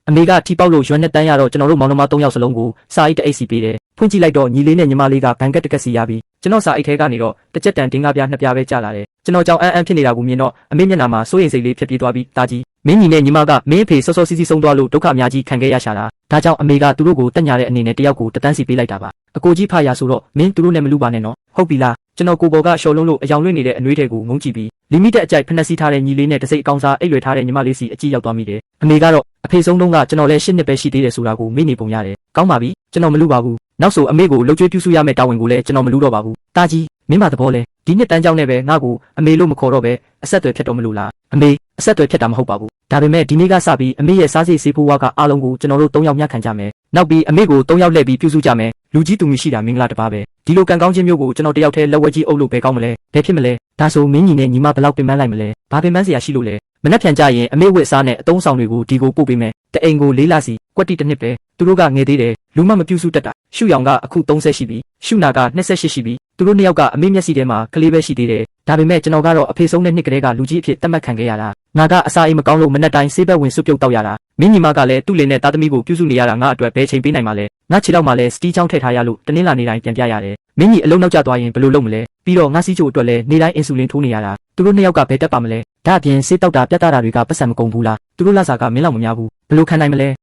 အမေကထီပေါက်လို့ရွက်နဲ့တန်းရတော့ကျွန်တော်တို့မောင်နှမ3ယောက်စလုံးကိုစာအိတ်တအိတ်စီပေးတယ်ဖွင့်ကြည့်လိုက်တော့ညီလေးနဲ့ညီမလေးကဘန်ကတ်တကက်စီရပြီးကျွန်တော်စာအိတ်ထဲကနေတော့တစ်ချက်တန်တင်းကားပြ2ပြားပဲကျလာတယ်ကျွန်တော်ကြောင်အန်းဖြစ်နေတာကိုမြင်တော့အမေမျက်နှာမှာစိုးရိမ်စိတ်လေးဖြစ်ပြေးသွားပြီးတာကြီးမင်းညီနဲ့ညီမကမင်းအဖေစောစောစီးစီးဆုံးသွားလို့ဒုက္ခအများကြီးခံခဲ့ရရှာတာဒါကြောင့်အမေကသူတို့ကိုတက်ညာတဲ့အနေနဲ့တယောက်ကိုတန်းစီပေးလိုက်တာပါအကိုကြီးဖရဆိုတော့မင်းသူတို့နဲ့မလူပါနဲ့နော်ဟုတ်ပြီလားကျွန်တော်ကိုဘော်ကရှော်လုံးလို့အယောင်လွင့်နေတဲ့အနှွေးတွေကိုငုံကြည့်ပြီးလီမိတက်အကြိုက်ဖက်နှက်စီးထားတဲ့ညီလေးနဲ့တစိအကောင်စားအိတ်လွယ်ထားတဲ့ညီမလေးစီအကြည့်ရောက်သွားမိတယ်အမေကတော့အဖေဆုံးတုန်းကကျွန်တော်လည်း10နှစ်ပဲရှိသေးတယ်ဆိုတာကိုမေ့နေပုံရတယ်ကောင်းပါပြီကျွန်တော်မလူပါဘူးနောက်ဆိုအမေကိုလှုပ်ကြွေးပြုစုရမယ့်တာဝန်ကိုလည်းကျွန်တော်မလူတော့ပါဘူးတာကြီးမင်းမသဘောလဲဒီနှစ်တန်းကြောင်းနဲ့ပဲငါ့ကိုအမေလို့မခေါ်တော့ပဲအဆက်အသွယ်ဖြစ်တော့မလို့လားအမေအဆက်အသွယ်ဖြစ်တာမဟုတ်ပါဘူးဒါပေမဲ့ဒီနေ့ကစပြီးအမေရဲ့စားစိတ်စေးဖိုးဝါကအားလုံးကိုကျွန်တော်တို့3ယောက်မျှခံကြမယ်နောက်ပြီးအမေကို3ယောက်လှည့်ပြီးပြုစုကြမယ်လူကြီးသူမျိုးရှိတာမင်္ဂလာတပါပဲဒီလိုကံကောင်းခြင်းမျိုးကိုကျွန်တော်တယောက်တည်းလက်ဝဲကြီးအုပ်လို့ပဲကောင်းမလဲဘယ်ဖြစ်မလဲဒါဆိုမင်းညီနဲ့ညီမဘယ်လောက်ပင်ပန်းလိုက်မလဲဘာပင်ပန်းစရာရှိလို့လဲမနှက်ဖြန်ကြရင်အမေဝတ်စားနဲ့အတုံးဆောင်တွေကိုဒီကိုပို့ပေးမယ်တအိမ်ကို4လစီကွက်တိတစ်နှစ်ပဲသူတို့ကငယ်သေးတယ်လူမပြုစုတတ်တာရှုရောင်ကအခု30ရှိပြီရှုနာက28ရှိပြီသူတို့နှစ်ယောက်ကအမေမျက်စိထဲမှာကလေးပဲရှိသေးတယ်ဒါပေမဲ့ကျွန်တော်ကတော့အဖေဆုံးတဲ့နှစ်ကလေးကလူကြီးအဖြစ်တတ်မှတ်ခံခဲ့ရတာငါကအစာအိမ်မကောင်းလို့မနှက်တိုင်းဆေးဘက်ဝင်စွပ်ပြုတ်တောက်ရတာမင်းညီမကလည်းသူ့လေနဲ့သားသမီးကိုပြုစုနေရတာငါအတွက်ဘယ်ချိန်ပေးနိုင်မှာလဲငါခြေတော့မှလည်းစတီးချောင်းထည့်ထားရလို့တနင်္လာနေ့တိုင်းပြန်ပြရတယ်မင်းကြီးအလုံးနောက်ကျသွားရင်ဘယ်လိုလုပ်မလဲပြီးတော့ငါစီးချိုအတွက်လည်းနေ့တိုင်းအင်ဆူလင်ထိုးနေရတာသူတို့နှစ်ယောက်ကဘယ်တက်ပါမလဲဒါအပြင်ဆေးတောက်တာပြတ်တာတွေကပတ်စံမကုန်ဘူးလားသူတို့လက်စာကမင်းလောက်မများဘူးဘယ်လိုခံနိုင်မလ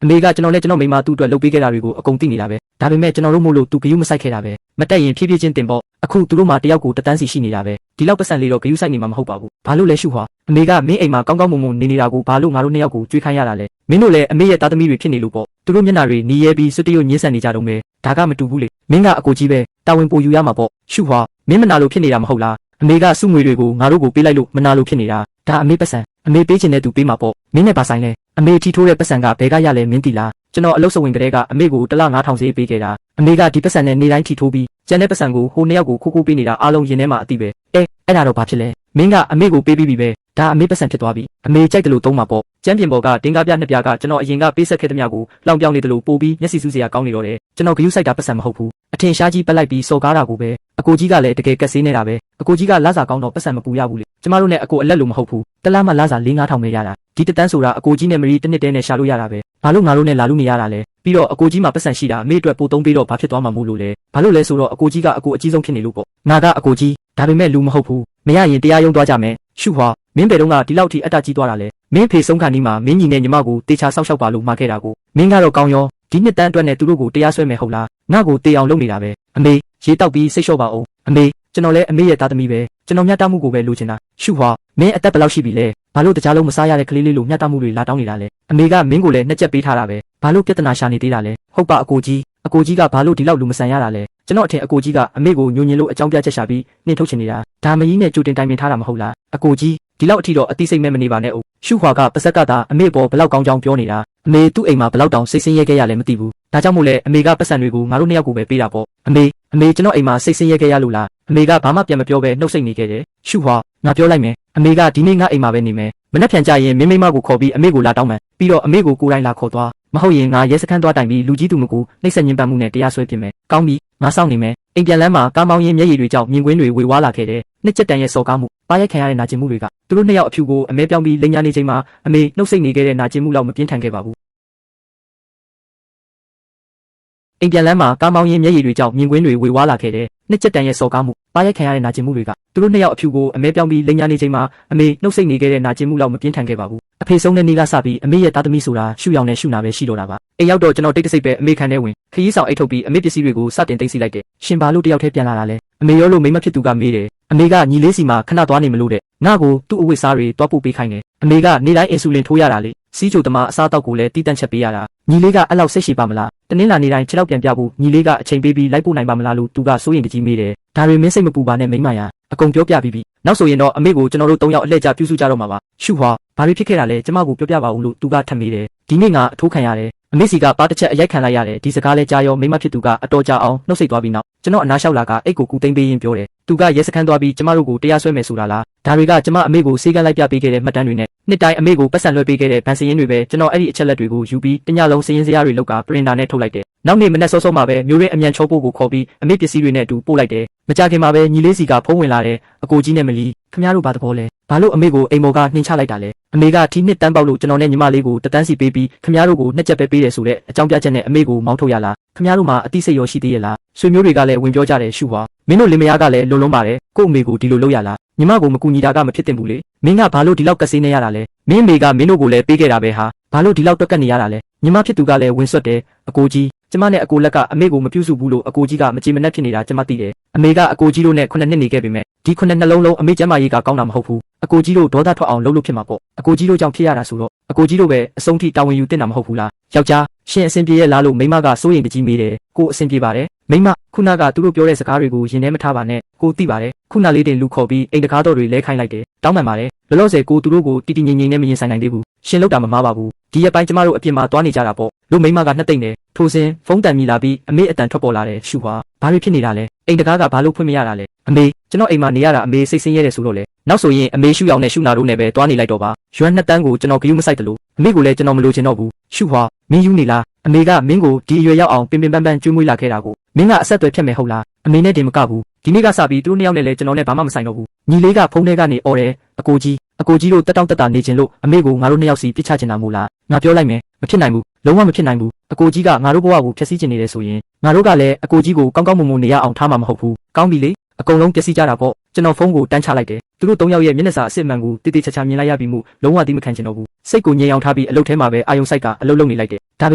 ဲအမေကကျွန်တော်နဲ့ကျွန်တော်မိမသူ့အတွက်လုပ်ပေးခဲ့တာတွေကိုအကုန်သိနေတာပဲဒါပေမဲ့ကျွန်တော်တို့မို့လို့သူဂယုမဆိုင်ခဲ့တာပဲမတက်ရင်ဖြည်းဖြည်းချင်းတင်ပေါ့အခုသူတို့မှတယောက်ကိုတန်းစီရှိနေတာပဲဒီလောက်ပတ်စံလေးတော့ဂယုဆိုင်နေမှာမဟုတ်ပါဘူးဘာလို့လဲရှုဟွာအမေကမင်းအိမ်မှာကောင်းကောင်းမွန်မွန်နေနေတာကိုဘာလို့ငါတို့နှစ်ယောက်ကိုကြွေးခိုင်းရတာလဲမင်းတို့လည်းအမေရဲ့သားသမီးတွေဖြစ်နေလို့ပေါ့သူတို့မျက်နှာတွေနီးရဲပြီးစွတ်တရွညှင်းဆန်နေကြတော့မယ်ဒါကမတူဘူးလေမင်းကအကိုကြီးပဲတာဝန်ပိုယူရမှာပေါ့ရှုဟွာမင်းမနာလို့ဖြစ်နေတာမဟုတ်လားအမေကစုငွေတွေကိုငါတို့ကိုပေးလိုက်လို့မနာလို့ဖြစ်နေတာဒါအမေပတ်စံအမေပေးချင်တဲ့သူပေးမှာပေါ့မင်းနဲ့ပါဆိုင်လဲအမေထီထိုးတဲ့ပတ်စံကဘယ်ကရလဲမင်းတီလားကျွန်တော်အလုပ်စဝင်ကလေးကအမေကိုတစ်လ9000ဈေးပေးခဲ့တာအမေကဒီပတ်စံနဲ့နေတိုင်းထီထိုးပြီးကျန်တဲ့ပတ်စံကိုဟိုနှစ်ယောက်ကိုခိုးပေးနေတာအားလုံးရင်ထဲမှာအသိပဲအဲ့ဒါတော့ဘာဖြစ်လဲမင်းကအမေကိုပေးပြီးပြီပဲဒါအမေပတ်စံဖြစ်သွားပြီအမေကြိုက်တယ်လို့သုံးမှာပေါ့ကျမ်းပြင်ပေါ်ကတင်းကားပြ2ပြားကကျွန်တော်အရင်ကပေးဆက်ခဲ့တဲ့မြကိုလောင်ပြောင်းနေတယ်လို့ပို့ပြီးမျက်စိစူးစရာကောင်းနေတော့တယ်ကျွန်တော်ဂယုစိုက်တာပတ်စံမဟုတ်ဘူးအထင်ရှားကြီးပက်လိုက်ပြီးစော်ကားတာကိုပဲအကိုကြီးကလည်းတကယ်ကက်ဆေးနေတာပဲအကိုကြီးကလာစာကောင်းတော့ပတ်စံမပူရဘူးလေကျမတို့နဲ့အကိုအလက်လို့မဟုတ်ဘူးတလားမှလာစာ4-5ထောင်ပဲရတာဒီတန်းဆိုတာအကိုကြီးနဲ့မရီတစ်နှစ်တည်းနဲ့ရှာလို့ရတာပဲဘာလို့ငါတို့နဲ့လာလို့နေရတာလဲပြီးတော့အကိုကြီးမှာပတ်စံရှိတာအမေအတွက်ပို့သုံးပြီးတော့ဘာဖြစ်သွားမှာမို့လို့လဲဘာလို့လဲဆိုတော့အကိုကြီးကအကိုအကြီးဆုံးဖြစ်နေလို့ပေါ့ငါကအကိုကြီးဒါပေမဲ့လူမဟုတ်ဘူးမရရင်တရားရုံးသွားကြမယ်ရှုဟွာမင်းဘယ်တော့ကဒီလောက်ထိအတ္တကြီးသွားတာလဲမင်းဖေဆုံးခါနီးမှာမင်းညီနဲ့ညီမကိုတေချာဆောက်ရှောက်ပါလို့မှာခဲ့တာကိုမင်းကတော့ကောင်းရောဒီနှစ်တန်းအတွက်နဲ့သူတို့ကိုတရားစွဲမယ်ဟုတ်လားငါ့ကိုတေအောင်လုပ်နေတာပဲအမေရေတောက်ပြီးစိတ်လျှော့ပါအောင်အမေကျွန်တော်လည်းအမေရဲ့သားသမီးပဲကျွန်တော်မျှတမှုကိုပဲလိုချင်တာရှုဟွာမင်းအသက်ဘယ်လောက်ရှိပြီလဲဘာလို့တကြားလုံးမစားရတဲ့ကလေးလေးလိုမျှတမှုတွေလာတောင်းနေတာလဲအမေကမင်းကိုလည်း2ချက်ပေးထားတာပဲဘာလို့ပြဿနာရှာနေသေးတာလဲဟုတ်ပါအကိုကြီးကဘာလို့ဒီလောက်လူမဆန်ရတာလဲကျွန်တော်အထင်အကိုကြီးကအမေကိုညွှန်ညင်လို့အကြောင်းပြချက်ရှာပြီးနှင်ထုတ်ချင်နေတာဒါမကြီးနဲ့ကြိုတင်တိုင်ပင်ထားတာမဟုတ်လားအကိုကြီးဒီလောက်အထိတော့အသိစိတ်မဲ့မနေပါနဲ့ဦးရှုခွာကပါဇက်ကသာအမေပေါ်ဘလောက်ကောင်းကြောင်းပြောနေတာအမေသူ့အိမ်မှာဘလောက်တောင်စိတ်ဆင်းရဲခဲ့ရလဲမသိဘူးဒါကြောင့်မို့လဲအမေကပတ်စံတွေကိုငါတို့နှစ်ယောက်ကိုပဲပေးတာပေါ့အမေကျွန်တော်အိမ်မှာစိတ်ဆင်းရဲခဲ့ရလို့လားအမေကဘာမှပြန်မပြောဘဲနှုတ်ဆက်နေခဲ့တယ်ရှုခွာငါပြောလိုက်မယ်အမေကဒီနေ့ငါအိမ်မှာပဲနေမယ်မနှက်ဖြန်ကြရင်မင်းမိမကိုခေါ်ပြီးအမေကိုလာတောင်းမယ်ပြီးတော့အမေကိုကိုယ်တိုင်လာခေါ်သွားမဟုတ်ရင်ငါရဲစခန်းသွားတိုင်ပြီးလူကြီးသူမကိုနှိပ်စက်ညှဉ်းပန်းမှုနဲ့တရားစွဲပြင်မယ်ကောင်းပြီငါစောင့်နေမယ်အိမ်ပြန်လမ်းမှာကားမောင်းရင်းမျက်ရည်တွေကြောင့်မြင်ကွင်းတွေဝေဝါးလာခဲ့တယ်နှစ်ချက်တန်ရဲ့စော်ကားမှုပါရိုက်ခံရတဲ့နာကျင်မှုတွေကသူတို့နှစ်ယောက်အဖြူကိုအမဲပြောင်းပြီးလိန်ညာနေချိန်မှာအမေနှုတ်ဆက်နေခဲ့တဲ့နာကျင်မှုလောက်မပြင်းထန်ခဲ့ပါဘူးအိမ်ပြန်လမ်းမှာကားမောင်းရင်းမျက်ရည်တွေကြောင့်မြင်ကွင်းတွေဝေဝါးလာခဲ့တယ်နှစ်ချက်တန်ရဲ့စော်ကားမှုပါရိုက်ခံရတဲ့နာကျင်မှုတွေကသူတို့နှစ်ယောက်အဖြူကိုအမဲပြောင်းပြီးလိန်ညာနေချိန်မှာအမေနှုတ်ဆက်နေခဲ့တဲ့နာကျင်မှုလောက်မပြင်းထန်ခဲ့ပါဘူးအဖေဆုံးတဲ့နေ့ကစပြီးအမေရဲ့သားသမီးဆိုတာရှုရောင်နဲ့ရှုနာပဲရှိတော့တာပါအိမ်ရောက်တော့ကျွန်တော်တိတ်တဆိတ်ပဲအမေခံထဲဝင်ခရီးဆောင်အိတ်ထုတ်ပြီးအမေပစ္စည်းတွေကိုစတင်သိမ်းဆည်းလိုက်တယ်ရှင်ဘာလို့တယောက်တည်းပြန်လာတာလဲအမေရောလို့မိမဖြစ်သူကမေးတယ်အမေကညီလေးစီမှာခဏသွားနေမလို့တဲ့ငါ့ကိုသူ့အဝတ်စားတွေတွားပို့ပေးခိုင်းတယ်အမေကနေတိုင်းအင်ဆူလင်ထိုးရတာလေစီးချိုသမားအစားအသောက်ကိုလည်းတီးတန့်ချက်ပေးရတာညီလေးကအဲ့လောက်စိတ်ရှိပါမလားတနင်္လာနေ့တိုင်းခြေထောက်ပြန်ပြဖို့ညီလေးကအချိန်ပေးပြီးလိုက်ပို့နိုင်ပါမလားလို့သူကစိုးရင်ကြီးမေးတယ်ဒါတွေမင်းစိတ်မပူပါနဲ့မိမရအကုန်ပြောပြပြီးပြီနောက်ဆိုရင်တော့အမေကိုကျွန်တော်တို့3ယောက်အလှည့်ကျပြုစုကြတော့မှာပါရှုဟွာဘာတွေဖြစ်ခဲ့တာလဲကျမကိုပြောပြပါဦးလို့သူကထပ်မေးတယ်ဒီနေ့ငါအထိုးခံရတယ်အမေစီကပါတစ်ချက်အရိုက်ခံလိုက်ရတယ်ဒီစကားလဲကြားရောမိမဖြစ်သူကအတော်ကြာအောင်နှုတ်ဆက်သွားပြီးနောက်ကျွန်တော်အနားလျှောက်လာကအိတ်ကိုကူသိမ်းပေးရင်းပြောတယ်သူကရဲစခန်းသွားပြီးကျမတို့ကိုတရားစွဲမယ်ဆိုတာလားဒါတွေကကျမအမေကိုစေကန်းလိုက်ပြပေးခဲ့တဲ့မှတ်တမ်းတွေနဲ့နှစ်တိုင်းအမေကိုပတ်စံလွှဲပေးခဲ့တဲ့ဗန်စရင်တွေပဲကျွန်တော်အဲ့ဒီအချက်လက်တွေကိုယူပြီးတညလုံးစရင်စရာတွေလောက်ကပရင်တာနဲ့ထုတ်လိုက်တယ်နောက်နေ့မနက်စောစောမှာပဲမျိုးရင်းအမြန်ချောပို့ကိုခေါ်ပြီးအမေပစ္စည်းတွေနဲ့အတူပို့လိုက်တယ်မ ကြခင်မှာပဲညီလေးစီကဖုံးဝင်လာတဲ့အကိုကြီးနဲ့မလီခမရတို့ဘာသဘောလဲဘာလို့အမေကိုအိမ်မော်ကနှင်းချလိုက်တာလဲအမေကထီနှစ်တန်းပေါက်လို့ကျွန်တော်နဲ့ညီမလေးကိုတတန်းစီပေးပြီးခမရတို့ကိုနှစ်ချက်ပဲပေးတယ်ဆိုတဲ့အကြောင်းပြချက်နဲ့အမေကိုမောင်းထုတ်ရလားခမရတို့မှာအတိစိတ်ရောရှိသေးရဲ့လားဆွေမျိုးတွေကလည်းဝင်ပြောကြတယ်ရှုပါမင်းတို့လင်မယားကလည်းလုံလုံးပါတယ်ကို့အမေကိုဒီလိုလုပ်ရလားညီမကိုမကူညီတာကမဖြစ်သင့်ဘူးလေမင်းကဘာလို့ဒီလောက်ကစေးနေရတာလဲမင်းအမေကမင်းတို့ကိုလည်းပေးခဲ့တာပဲဟာဘာလို့ဒီလောက်တွက်ကတ်နေရတာလဲညီမဖြစ်သူကလည်းဝင်ဆွတ်တယ်အကိုကြီးကျမနဲ့အကိုလက်ကအမေကိုမပြုစုဘူးလို့အကိုကြီးကမကြေမနက်ဖြစ်နေတာကျမသိတယ်အမေကအကိုကြီးတို့နဲ့9နှစ်နေခဲ့ပေမဲ့ဒီ9နှစ်လုံးလုံးအမေကျမရေးကကောင်းတာမဟုတ်ဘူးအကိုကြီးတို့ဒေါသထွက်အောင်လုပ်လို့ဖြစ်မှာပေါ့အကိုကြီးတို့ကြောင့်ဖြစ်ရတာဆိုတော့အကိုကြီးတို့ပဲအဆုံးထိတာဝန်ယူတင်တာမဟုတ်ဘူးလားယောက်ျားရှင်အဆင်ပြေရဲ့လားလို့မိမကစိုးရင်တကြီးမေးတယ်ကိုအဆင်ပြေပါတယ်မိမခုနကသူတို့ပြောတဲ့စကားတွေကိုရင်ထဲမထားပါနဲ့ကိုသိပါတယ်ခုနလေးတင်လူခေါ်ပြီးအိမ်တကားတော်တွေလဲခိုင်းလိုက်တယ်တောင်းပန်ပါတယ်လောလောဆယ်ကိုသူတို့ကိုတီတီငိမ့်ငိမ့်နဲ့မရင်ဆိုင်နိုင်သေးဘူးရှင်လောက်တာမမားပါဘူးဒီရက်ပိုင်းကျမတို့အပြစ်မှာသွားနေကြတာပေါ့လို့မိမကနှစ်သိမ့်တယ်ထိုစဉ်ဖုန်းတန်မိလာပြီးအမေအတန်ထွက်ပေါ်လာတယ်ရှုပါဘာတွေဖြစ်နေတာလဲအိမ်တကားကဘာလို့ဖွင့်မရတာလဲအမေကျွန်တော်အိမ်မှာနေရတာအမေစိတ်ဆင်းရဲတယ်ဆိုတော့လေနောက်ဆိုရင်အမေရှုအောင်နဲ့ရှုနာတို့နဲ့ပဲသွားနေလိုက်တော့ပါရွမ်းနှစ်တန်းကိုကျွန်တော်ဂရုမစိုက်တယ်လို့အမေကိုလည်းကျွန်တော်မလိုချင်တော့ဘူးရှုပါမင်းယူနေလားအမေကမင်းကိုဒီအရွယ်ရောက်အောင်ပင်ပင်ပန်းပန်းကျွေးမွေးလာခဲ့တာကိုမင်းကအဆက်အသွယ်ဖြတ်မယ်ဟုတ်လားအမေနဲ့တင်မကဘူးဒီနေ့ကစပြီးသူတို့နှစ်ယောက်နဲ့လည်းကျွန်တော်နဲ့ဘာမှမဆိုင်တော့ဘူးညီလေးကဖုန်းထဲကနေអော်တယ်အကိုကြီးတို့တက်တောင့်တက်တာနေခြင်းလို့အမေကိုငါတို့နှစ်ယောက်စီပြစ်ချချင်တာမို့လားငါပြောလိုက်မယ်မဖြစ်နိုင်ဘူးလုံးဝမဖြစ်နိုင်ဘူးအကိုကြီးကငါတို့ဘဝကိုဖျက်ဆီးချင်နေတယ်ဆိုရင်ငါတို့ကလည်းအကိုကြီးကိုကောင်းကောင်းမွန်မွန်နေရအောင်ထားမှာမဟုတ်ဘူးကောင်းပြီလေအကုန်လုံးပျက်စီးကြတာပေါ့ကျွန်တော်ဖုန်းကိုတန်းချလိုက်တယ်သူတို့၃ယောက်ရဲ့မျက်နှာစာအစ်စ်မှန်ကိုတိတိကျကျမြင်လိုက်ရပြီးမှုလုံးဝသိမခံချင်တော့ဘူးစိတ်ကိုငြိမ်အောင်ထားပြီးအလုပ်ထဲမှာပဲအာယုံစိုက်ကအလုပ်လုပ်နေလိုက်တယ်ဒါပ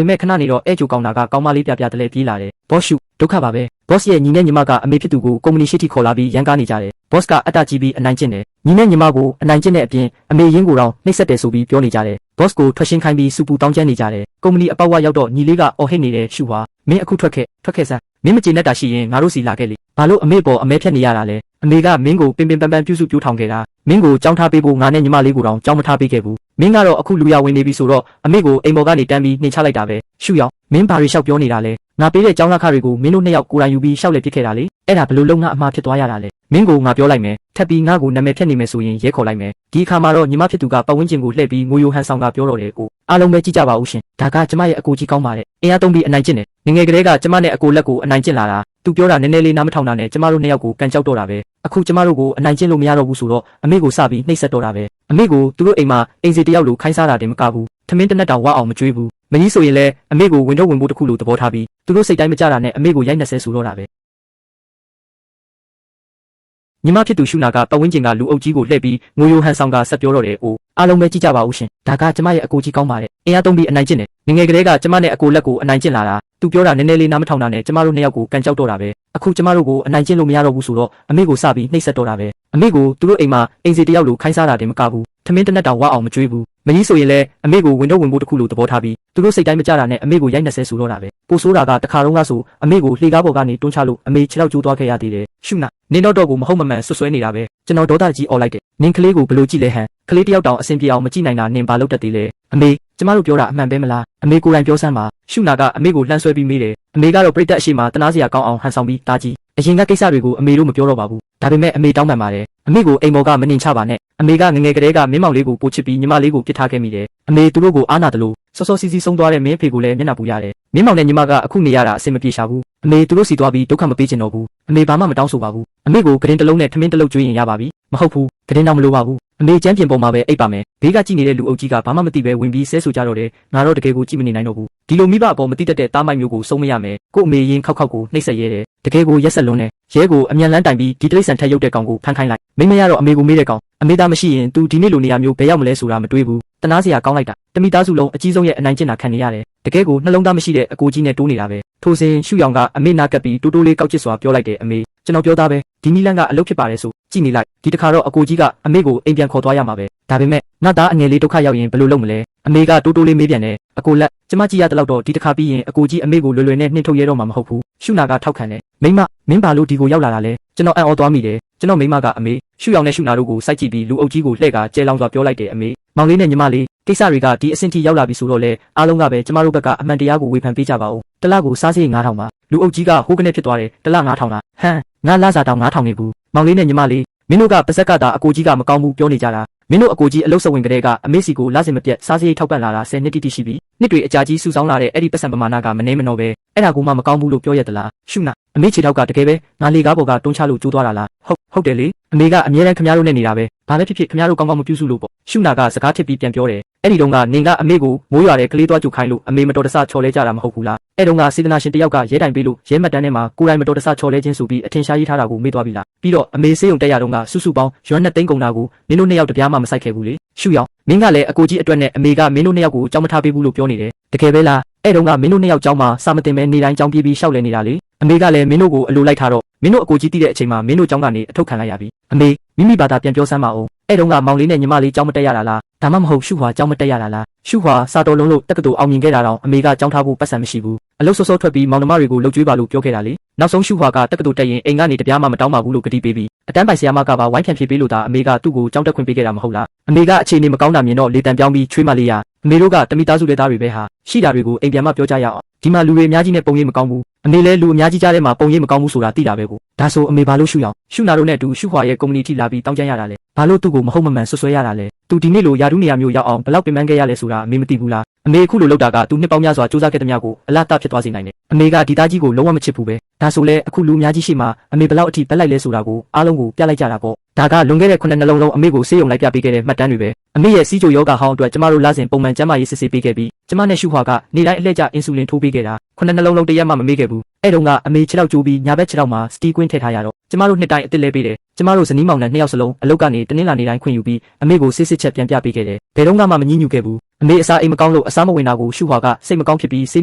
ေမဲ့ခဏနေတော့အဲ့ကျိုကောင်းတာကကောင်းမလေးပြတလဲပြေးလာတယ်ဘော့ရှုဒုက္ခပါပဲဘော့ရဲ့ညီနဲ့ညီမကအမေဖြစ်သူကိုကုမ္ပဏီရှိထိခေါ်လာပြီးရန်ကားနေကြတယ်ဘော့ကအတ္တကြီးပြီးအနိုင်ကျင့်တယ်ညီနဲ့ညီမကိုအနိုင်ကျင့်တဲ့အပြင်အမေရင်းကိုတော့နှိပ်စက်တယ်ဆိုပြီးပြောနေကြတယ်ဘော့ကိုထွက်ရှင်းခိုင်းပြီးစူပူတောင်းကျမ်းနေကြတယ်ကုမ္ပဏီအပေါက်ဝရောက်တော့ညီလေးကအော်ဟစ်နေတယ်ရှုပါမင်းအခုထွက်ခဲ့စမ်းမင်းမကျေနပ်တာရှိရင်ငါတို့စီလာခဲ့လေဘာလို့အမေပေါ်အမဲဖြတ်နေရတာလဲအမေကမင်းကိုပင်ပင်ပန်းပန်းပြုစုပြောထောင်ခဲ့တာမင်းကိုကြောင်းထားပေးဖို့ငါနဲ့ညီမလေးကိုတောင်ကြောင်းမထားပေးခဲ့ဘူးမင်းကတော့အခုလူရဝင်နေပြီဆိုတော့အမေကိုအိမ်ပေါ်ကနေတန်းပြီးနှင်ချလိုက်တာပဲရှုရောက်မင်းဘာတွေလျှောက်ပြောနေတာလဲငါပေးတဲ့ကြောင်းလာခတွေကိုမင်းတို့နှစ်ယောက်ကိုယ်တိုင်ယူပြီးရှောက်လေပစ်ခဲ့တာလေအဲ့ဒါဘလို့လုံးငါအမှားဖြစ်သွားရတာလဲမင်းကိုငါပြောလိုက်မယ်ထပ်ပြီးငါ့ကိုနာမည်ဖြတ်နေမယ်ဆိုရင်ရဲခေါ်လိုက်မယ်ဒီအခါမှာတော့ညီမဖြစ်သူကပတ်ဝန်းကျင်ကိုလှည့်ပြီးငိုယိုဟန်ဆောင်ကပြောတော့တယ်ကိုအားလုံးပဲကြည့်ကြပါဦးရှင်ဒါကကျမရဲ့အကိုကြီးကောင်းပါတယ်အင်အားသုံးပြီးအနိုင်ကျင့်တယ်ငငယ်ကလေးကကျမနဲ့အကိုလက်ကိုအနိုင်ကျင့်လာတာသူပြောတာနည်းနည်းလေးနားမထောင်တာနဲ့ကျမတို့နှစ်ယောက်ကိုကန်ကြောက်တော့တာပဲအခုကျမတို့ကိုအနိုင်ကျင့်လို့မရတော့ဘူးဆိုတော့အမေကိုစပြီးနှိပ်စက်တော့တာပဲအမေကိုသူတို့အိမ်မှာအိမ်စီတယောက်လိုခိုင်းစားတာတင်မကဘူးထမင်းတနက်တောင်ဝအောင်မကြွေးဘူးမကြီးဆိုရင်လည်းအမေကိုဝင်တော့ဝင်ဖို့တခုလိုသဘောထားပြီးသူတို့စိတ်တိုင်းမကြတာနဲ့အမေကိုရိုက်နှက်ဆဲဆိုတော့တာပဲညီမဖြစ်သူရှုနာကပတ်ဝန်းကျင်ကလူအုပ်ကြီးကိုလှည့်ပြီးငိုယိုဟန်ဆောင်ကဆက်ပြောတော့တယ်အိုအားလုံးပဲကြည့်ကြပါဦးရှင်ဒါကကျမရဲ့အကိုကြီးကောင်းပါတယ်အင်အားသုံးပြီးအနိုင်ကျင့်တယ်ငငယ်ကလေးကကျမနဲ့အကိုလက်ကိုအနိုင်ကျင့်လာတာသူပြောတာနည်းနည်းလေးနားမထောင်တာနဲ့ကျမတို့နှစ်ယောက်ကိုကန်ကြောက်တော့တာပဲအခုကျမတို့ကိုအနိုင်ကျင့်လို့မရတော့ဘူးဆိုတော့အမေကိုစပြီးနှိပ်စက်တော့တာပဲအမေကိုသူတို့အိမ်မှာအိမ်စီတယောက်လိုခိုင်းစားတာတင်မကဘူးထမင်းတနက်တောင်ဝအောင်မကြွေးဘူးမကြီးဆိုရင်လည်းအမေကိုဝင်တော့ဝင်ဖို့တခုလိုသဘောထားပြီးသူတို့စိတ်တိုင်းမကြတာနဲ့အမေကိုရိုက်နှက်ဆဲဆိုတော့တာပဲပိုဆိုးတာကတခါတော့ကဆိုအမေကိုလှေကားပေါ်ကနေတွန်းချလို့အမေခြေထောက်ကျိုးသွားခဲ့ရသေးတယ်ရှုနာနင်းတော့ကိုမဟုတ်မမှန်ဆွဆွဲနေတာပဲကျွန်တော်ဒေါသကြီးអော်လိုက်တယ်နင်းကလေးကိုဘလို့ကြည့်လဲဟန်ကလေးတယောက်တောင်အဆင်ပြေအောင်မကြည့်နိုင်တာနင်းဘာလုပ်တတ်သေးလဲအမေကျမတို့ပြောတာအမှန်ပဲမလားအမေကိုယ်တိုင်ပြောစမ်းပါရှုနာကအမေကိုလှမ်းဆွဲပြီးမေးတယ်အမေကတော့ပြိတ္တအရှိမတနာစရာကောင်းအောင်ဟန်ဆောင်ပြီးတားကြည့်အရင်ကကိစ္စတွေကိုအမေတို့မပြောတော့ပါဘူးဒါပေမဲ့အမေတောင်းပန်ပါတယ်အမေကိုအိမ်ပေါ်ကမနှင်ချပါနဲ့အမေကငငယ်ကလေးကမင်းမောင်လေးကိုပိုချစ်ပြီးညီမလေးကိုပြစ်ထားခဲ့မိတယ်အမေသူတို့ကိုအားနာတယ်လို့စောစောစီးစီးဆုံးသွားတဲ့မင်းဖေကိုလည်းမျက်နှာပူရတယ်မင်းမောင်နဲ့ညီမကအခုနေရတာအဆင်မပြေရှာဘူးအမေသူတို့စီသွားပြီးဒုက္ခမပေးချင်တော့ဘူးအမေဘာမှမတောင်းဆိုပါဘူးအမေကိုကရင်တစ်လုံးနဲ့ထမင်းတစ်လုံးကျွေးရင်ရပါပြီမဟုတ်ဘူးကရင်တော့မလိုပါဘူးအမေကျမ်းပြင်ပေါ်မှာပဲအိပ်ပါမယ်ဘေးကကြည့်နေတဲ့လူအုပ်ကြီးကဘာမှမသိပဲဝင်ပြီးဆဲဆိုကြတော့တယ်ငါတော့တကယ်ကိုကြည့်မနေနိုင်တော့ဘူးဒီလိုမိဘအပေါ်မသိတတ်တဲ့တားမိုက်မျိုးကိုစုံမရမယ်ကို့အမေရင်ခောက်ကိုနှိပ်စက်ရဲတယ်တကယ်ကိုရက်ဆက်လွန်းတယ်ရဲကိုအမြန်လန်းတိုင်ပြီးဒီတိရစ္ဆာန်ထက်ရုပ်တဲ့ကောင်ကိုဖမ်းခိုင်းလိုက်မိမရတော့အမေကိုမေးတဲ့ကောင်အမေသားမရှိရင် तू ဒီနေ့လိုနေရမျိုးဘယ်ရောက်မလဲဆိုတာမတွေးဘူးတနာစရာကောင်းလိုက်တာတမိသားစုလုံးအကြီးဆုံးရဲ့အနိုင်ကျင့်တာခံနေရတယ်တကယ်ကိုနှလုံးသားမရှိတဲ့အကိုကြီးနဲ့တိုးနေတာပဲထိုစဉ်ရှုရောင်ကအမေနာကပ်ပြီးတိုးတိုးလေးကောက်ချစ်စွာပြောလိုက်တယ်အမေကျွန်တော်ပြောသားပဲဒီနီလန်းကအလုပ်ဖြစ်ပါတယ်ဆိုကြည့်နေလိုက်ဒီတခါတော့အကိုကြီးကအမေကိုအိမ်ပြန်ခေါ်သွားရမှာပဲဒါပေမဲ့ငါသားအငယ်လေးဒုက္ခရောက်ရင်ဘယ်လိုလုပ်မလဲအမေကတိုးတိုးလေးမေးပြန်တယ်အကိုလက်ကျမကြည့်ရတဲ့လောက်တော့ဒီတခါပြီးရင်အကိုကြီးအမေကိုလွယ်လွယ်နဲ့နှင်ထုတ်ရဲတော့မှာမဟုတ်ဘူးရှုနာကထောက်ခံတယ်မိမမင်းဘာလို့ဒီကိုရောက်လာတာလဲကျွန်တော်အံ့ဩသွားမိတယ်ကျွန်တော်မိမကအမေရှုရောင်နဲ့ရှုနာတို့ကိုစိုက်ကြည့်ပြီးလူအုပ်ကြီးကိုလှည့်ကကျဲလောင်စွာပြောလိုက်တယ်အမေမောင်လေးနဲ့ညီမလေးကိစ္စတွေကဒီအဆင့်ထိရောက်လာပြီဆိုတော့လေအားလုံးကပဲကျမတို့ဘက်ကအမှန်တရားကိုဝေဖန်ပေးကြပါဦးတလကိုစားစရိတ်9000ပါလူအုပ်ကြီးကဟိုးကနေဖြစ်သွားတယ်တလ9000လားဟမ်ငါလာစားတောင်9000နေဘူးမောင်လေးနဲ့ညီမလေးမင်းတို့ကပါဇက်ကတာအကိုကြီးကမကောင်းဘူးပြောနေကြတာ မင်းတို့အကိုကြီးအလုတ်စဝင်ကလေးကအမေစီကိုလာစင်မပြတ်စားစရိတ်ထောက်ပံ့လာတာ10နှစ်တိတိရှိပြီနှစ်တွေအကြာကြီးစုဆောင်းလာတဲ့အဲ့ဒီပတ်စံပမာဏကမနှဲမနှောပဲအဲ့ဒါကိုမှမကောင်းဘူးလို့ပြောရသလားရှုနာအမေခြေထောက်ကတကယ်ပဲငါလေကားပေါ်ကတွန်းချလို့ကျိုးသွားတာလားဟုတ်တယ်လေအမေကအမြဲတမ်းခမရတို့နဲ့နေတာပဲဘာပဲဖြစ်ဖြစ်ခမရတို့ကောင်းကောင်းမပြုစုလို့ပေါ့ရှုနာကစကားထစ်ပြီးပြန်ပြောတယ်အဲ့ဒီတုန်းကနင်ကအမေကိုမိုးရွာတဲ့ကလေးသွားကြုတ်ခိုင်းလို့အမေမတော်တဆချော်လဲကြတာမဟုတ်ဘူးလားအဲ့တုန်းကစေတနာရှင်တယောက်ကရဲတိုင်ပေးလို့ရဲမှတ်တမ်းထဲမှာကိုယ်တိုင်မတော်တဆချော်လဲခြင်းဆိုပြီးအထင်ရှားရေးထားတာကိုမေ့သွားပြီလားပြီးတော့အမေစေးုံတက်ရတုန်းကစုစုပေါင်းရွမ်းနှစ်သိန်းကုန်တာကိုမင်းတို့နှစ်ယောက်တပြားမှမဆိုင်ခဲ့ဘူးလေရှုရောင်မင်းကလည်းအကိုကြီးအတွက်နဲ့အမေကမင်းတို့နှစ်ယောက်ကိုကြောင်းမထားပေးဘူးလို့ပြောနေတယ်တကယ်ပဲလားအဲ့တုန်းကမင်းတို့နှစ်ယောက်ကြောင်းမှာစာမတင်မဲနေတိုင်းကြောင်းပြေးပြီးရှောက်လဲနေတာလေအမေကလည်းမင်းတို့ကိုအလိုလိုက်ထားတော့မင်းတို့အကိုကြီးတိတဲ့အချိန်မှာမင်းတို့ကြောင်းကနေအထုတ်ခံလိုက်ရပြီအမေမိမိဘာသာပြန်ပြောစမ်းပါဦးအဲ့တုန်းကမောင်လေးနဲ့ညီမလေးကြောင်းမတက်ရတာလားဒါမှမဟုတ်ရှုဟွာကြောင်းမတက်ရတာလားရှုဟွာစာတော်လုံးလို့တက္ကသိုလ်အောင်မြင်ခဲ့တာတော့အမေကကြောင်းထားဖို့ပတ်စံမရှိဘူးအလုပ်စောစောထွက်ပြီးမောင်နှမတွေကိုလှုပ်ကြွေးပါလို့ပြောခဲ့တာလေနောက်ဆုံးရှုဟွာကတက္ကသိုလ်တက်ရင်အိမ်ကနေတပြားမှမတောင်းပါဘူးလို့ကတိပေးပြီးအတန်းပိုင်ဆရာမကပါဝိုင်းဖြန့်ဖြေပေးလို့ဒါအမေကသူ့ကိုကြောင်းတက်ခွင့်ပေးခဲ့တာမဟုတ်လားအမေကအခြေအနေမကောင်းတာမြင်တော့လေတံပြောင်းပြီးချွေးမလေးရအမေတို့ကတမိသားစုတဲ့သားတွေပဲဟာရှိတာတွေကိုအိမ်ပြန်မှပြောကြရအောင်ဒီမှာလူတွေအများကြီးနဲ့ပုံရိပ်မကောင်းဘူးအမေလည်းလူအများကြီးကြားထဲမှာပုံရိပ်မကောင်းဘူးဆိုတာသိတာပဲကိုဒါဆိုအမေဘာလို့ရှုရှုနာတို့နဲ့တူရှုဟွာရဲ့ကုမ္ပဏီထိလာပြီးတောင်းကြရတာလဲဘာလို့သူ့ကိုမဟုတ်မမှန်ဆွဆွဲရတာလဲသူဒီနေ့လိုယာဒူးနေရာမျိုးရောက်အောင်ဘလောက်ပင်ပန်းခဲ့ရလဲဆိုတာအမေမသိဘူးလားအမေအခုလိုလုပ်တာကသူနှစ်ပေါင်းများစွာစူးစမ်းခဲ့တဲ့များကိုအလားတဖြစ်သွားစေနိုင်တယ်အမေကဒီသားကြီးကိုလုံးဝမချစ်ဘူးပဲဒါဆိုလဲအခုလူအများကြီးရှိမှအမေဘလောက်အထိပက်လိုက်လဲဆိုတာကိုအားလုံးကိုပြလိုက်ကြတာပေါ့ဒါကလွန်ခဲ့တဲ့9နှစ်လုံးအမေကိုဆေးရုံလိုက်ပြပေးခဲ့တဲ့မှတ်တမ်းတွေပဲအမေရဲ့စီးချိုယောဂဟောင်းအတွက်ကျမတို့လာစဉ်ပုံမှန်ကျန်းမာရေးစစ်ဆေးပေးခဲ့ပြီးကျမနဲ့ရှုဟွာကနေတိုင်းအလှည့်ကျအင်ဆူလင်ထိုးပေးခဲ့တာ9နှစ်လုံးတရက်မှမမေ့ခဲ့ဘူးအဲ့တုန်းကအမေခြေထောက်ကျိုးပြီးညာဘက်ခြေထောက်မှာစတီးကွင်းထည့်ထားရတော့ကျမတို့နှစ်တိုင်းအစ်စ်လဲပေးတယ်ကျမတို့ဇနီးမောင်နှံနှစ်ယောက်စလုံးအလုပ်ကနေတနင်္လာနေ့တိုင်းခွင့်ယူပြီးအမေကိုစစ်စစ်ချက်ပြန်ပြပေးခဲ့တယ်ဘယ်တော့မှမငြင်းညူခဲ့ဘူးအမေအစားအိမ်မကောင်းလို့အစားမဝင်တာကိုရှုဟွာကစိတ်မကောင်းဖြစ်ပြီးဆေး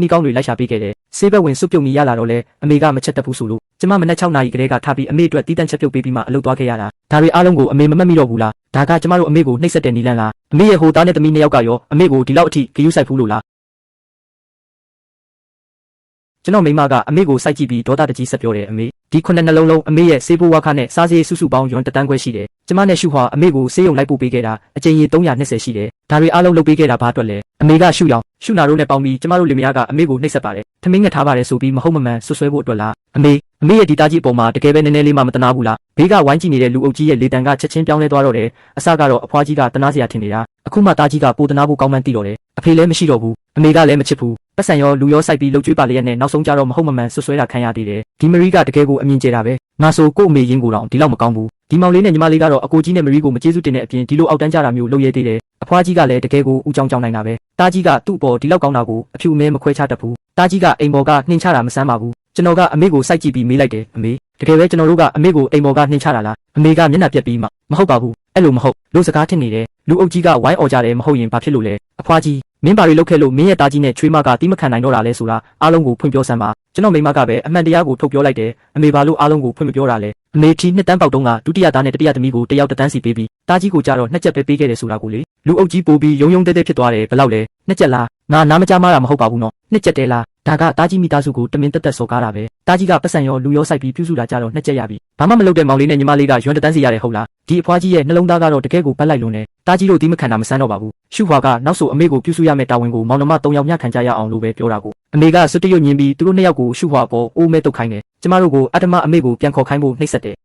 နီးကောင်းတွေလိုက်ရှာပေးခဲ့တယ်ဆေးဘက်ဝင်စွပ်ပြုတ်မိရလာတော့လဲအမေကမချက်တတ်ဘူးဆိုလို့ကျမမနက်6နာရီကလေးကထားပြီးအမေအတွက်တီးတန့်ချက်ပြုတ်ပေးပြီးမှအလုပ်သွားခဲ့ရတာဒါတွေအားလုံးကိုအမေမမှတ်မိတော့ဘူးလားဒါကကျမတို့အမေကိုနှိပ်စက်တဲ့နီလန်းလားအမေရဲ့ဟိုသားနဲ့သမီးနှစ်ယောက်ကရောအမေကိုဒီလောက်အထိဂရုစိုက်ဘူးလို့လားကျွန်တော်မိမကအမေကိုစိုက်ကြည့်ပြီးဒေါသတကြီးဆက်ပြောတယ်အမေဒီ9နှစ်လုံးအမေရဲ့ဆေးဘိုးဝါခနဲ့စားစရေးစုစုပေါင်းရွံတန်းခွဲရှိတယ်ကျမနဲ့ရှုဟွာအမေကိုဆေးရုံလိုက်ပို့ပေးခဲ့တာအကြိမ်ရေ320ရှိတယ်ဒါတွေအားလုံးလုပ်ပေးခဲ့တာဘာအတွက်လဲအမေကရှုရောင်ရှုနာတို့နဲ့ပေါင်းပြီးကျမတို့လင်မယားကအမေကိုနှိပ်စက်ပါတယ်ထမင်းငတ်ထားပါတယ်ဆိုပြီးမဟုတ်မမှန်ဆွဆွဲဖို့အတွက်လားအမေရဲ့ဒီသားကြီးအပေါ်မှာတကယ်ပဲနည်းနည်းလေးမှမတနာဘူးလားဘေးကဝိုင်းကြည့်နေတဲ့လူအုပ်ကြီးရဲ့လေတံကချက်ချင်းပြောင်းလဲသွားတော့တယ်အစကတော့အဖွားကြီးကတနာစရာထင်နေတာအခုမှသားကြီးကပိုတနာဖို့ကောင်းမှန်းသိတော့တယ်အဖေလည်းမရှိတော့ဘူးအမေကလည်းမချစ်ဘူးပတ်စံရောလူရောစိုက်ပြီးလှုပ်ကြွေးပါလျက်နဲ့နောက်ဆုံးကြတော့မဟုတ်မမှန်ဆွဆွဲတာခံရသေးတယ်ဒီမရီကတကယ်ကိုအမြင်ကျတာပဲငါဆိုကို့အမေရင်းကိုတော့ဒီလောက်မကောင်းဘူးဒီမောင်လေးနဲ့ညီမလေးကတော့အကိုကြီးနဲ့မရီကိုမကျေးဇူးတင်တဲ့အပြင်ဒီလိုအောက်တန်းကြတာမျိုးလုပ်ရသေးတယ်အဖွားကြီးကလည်းတကယ်ကိုဦးကြောင်နိုင်တာပဲတားကြီးကသူ့အပေါ်ဒီလောက်ကောင်းတာကိုအဖြူအမဲမခွဲခြားတတ်ဘူးတားကြီးကအိမ်ပေါ်ကနှင်ချတာမဆန်းပါဘူးကျွန်တော်ကအမေကိုစိုက်ကြည့်ပြီးမေးလိုက်တယ်အမေတကယ်ပဲကျွန်တော်တို့ကအမေကိုအိမ်ပေါ်ကနှင်ချတာလားအမေကမျက်နှာပြက်ပြီးမှမဟုတ်ပါဘူးအဲ့လိုမဟုတ်လို့စကားထင်နေတယ်လူအုပ်ကြီးကဝိုင်းអော်ကြတယ်မဟုတ်ရင်ဘာဖြစ်လို့လဲအဖွားကြီးမင်းဘာတွေလုပ်ခဲ့လို့မင်းရဲ့တားကြီးနဲ့ချွေးမကတီးမခံနိုင်တော့တာလဲဆိုတာအားလုံးကိုဖွင့်ပြောစမ်းပါကျွန်တော်မိမကပဲအမှန်တရားကိုထုတ်ပြောလိုက်တယ်အမေဘာလို့အားလုံးကိုဖွင့်မပြောတာလဲအမေတီနှစ်တန်းပေါက်တုန်းကဒုတိယသားနဲ့တတိယသမီးကိုတယောက်တန်းစီပေးပြီးတားကြီးကိုကြတော့နှစ်ချက်ပဲပေးခဲ့တယ်ဆိုတာကိုလေလူအုပ်ကြီးပိုးပြီးယုံယုံတဲတဲဖြစ်သွားတယ်ဘယ်လောက်လဲနှစ်ချက်လားငါနားမကြားမတာမဟုတ်ပါဘူးနော်နှစ်ချက်တဲလားဒါကတားကြီးမိသားစုကိုတမင်တက်တက်စော်ကားတာပဲတားကြီးကပတ်စံရောလူရောစိုက်ပြီးပြုစုတာကြတော့နှစ်ချက်ရပြီဘာမှမလုပ်တဲ့မောင်လေးနဲ့ညီမလေးကရွံတန်းစီရတယ်ဟုတ်လားဒီအဖွားကြီးရဲ့နှလုံးသားကတော့တကယ်ကိုပတ်လိုက်လွန်တယ်တားကြီးတို့ဒီမခံတာမဆန်းတော့ပါဘူးရှုဟွာကနောက်ဆိုအမေကိုပြုစုရမယ့်တာဝန်ကိုမောင်နှမ3ယောက်မျှခံကြရအောင်လို့ပဲပြောတာကိုအမေကစွတ်တရွတ်ညင်းပြီးသူတို့2ယောက်ကိုရှုဟွာပေါ်အိုးမဲတုတ်ခိုင်းတယ်ကျမတို့ကိုအတ္တမအမေကိုပြန်ခေါ်ခိုင်းဖို့နှိပ်စက်တယ်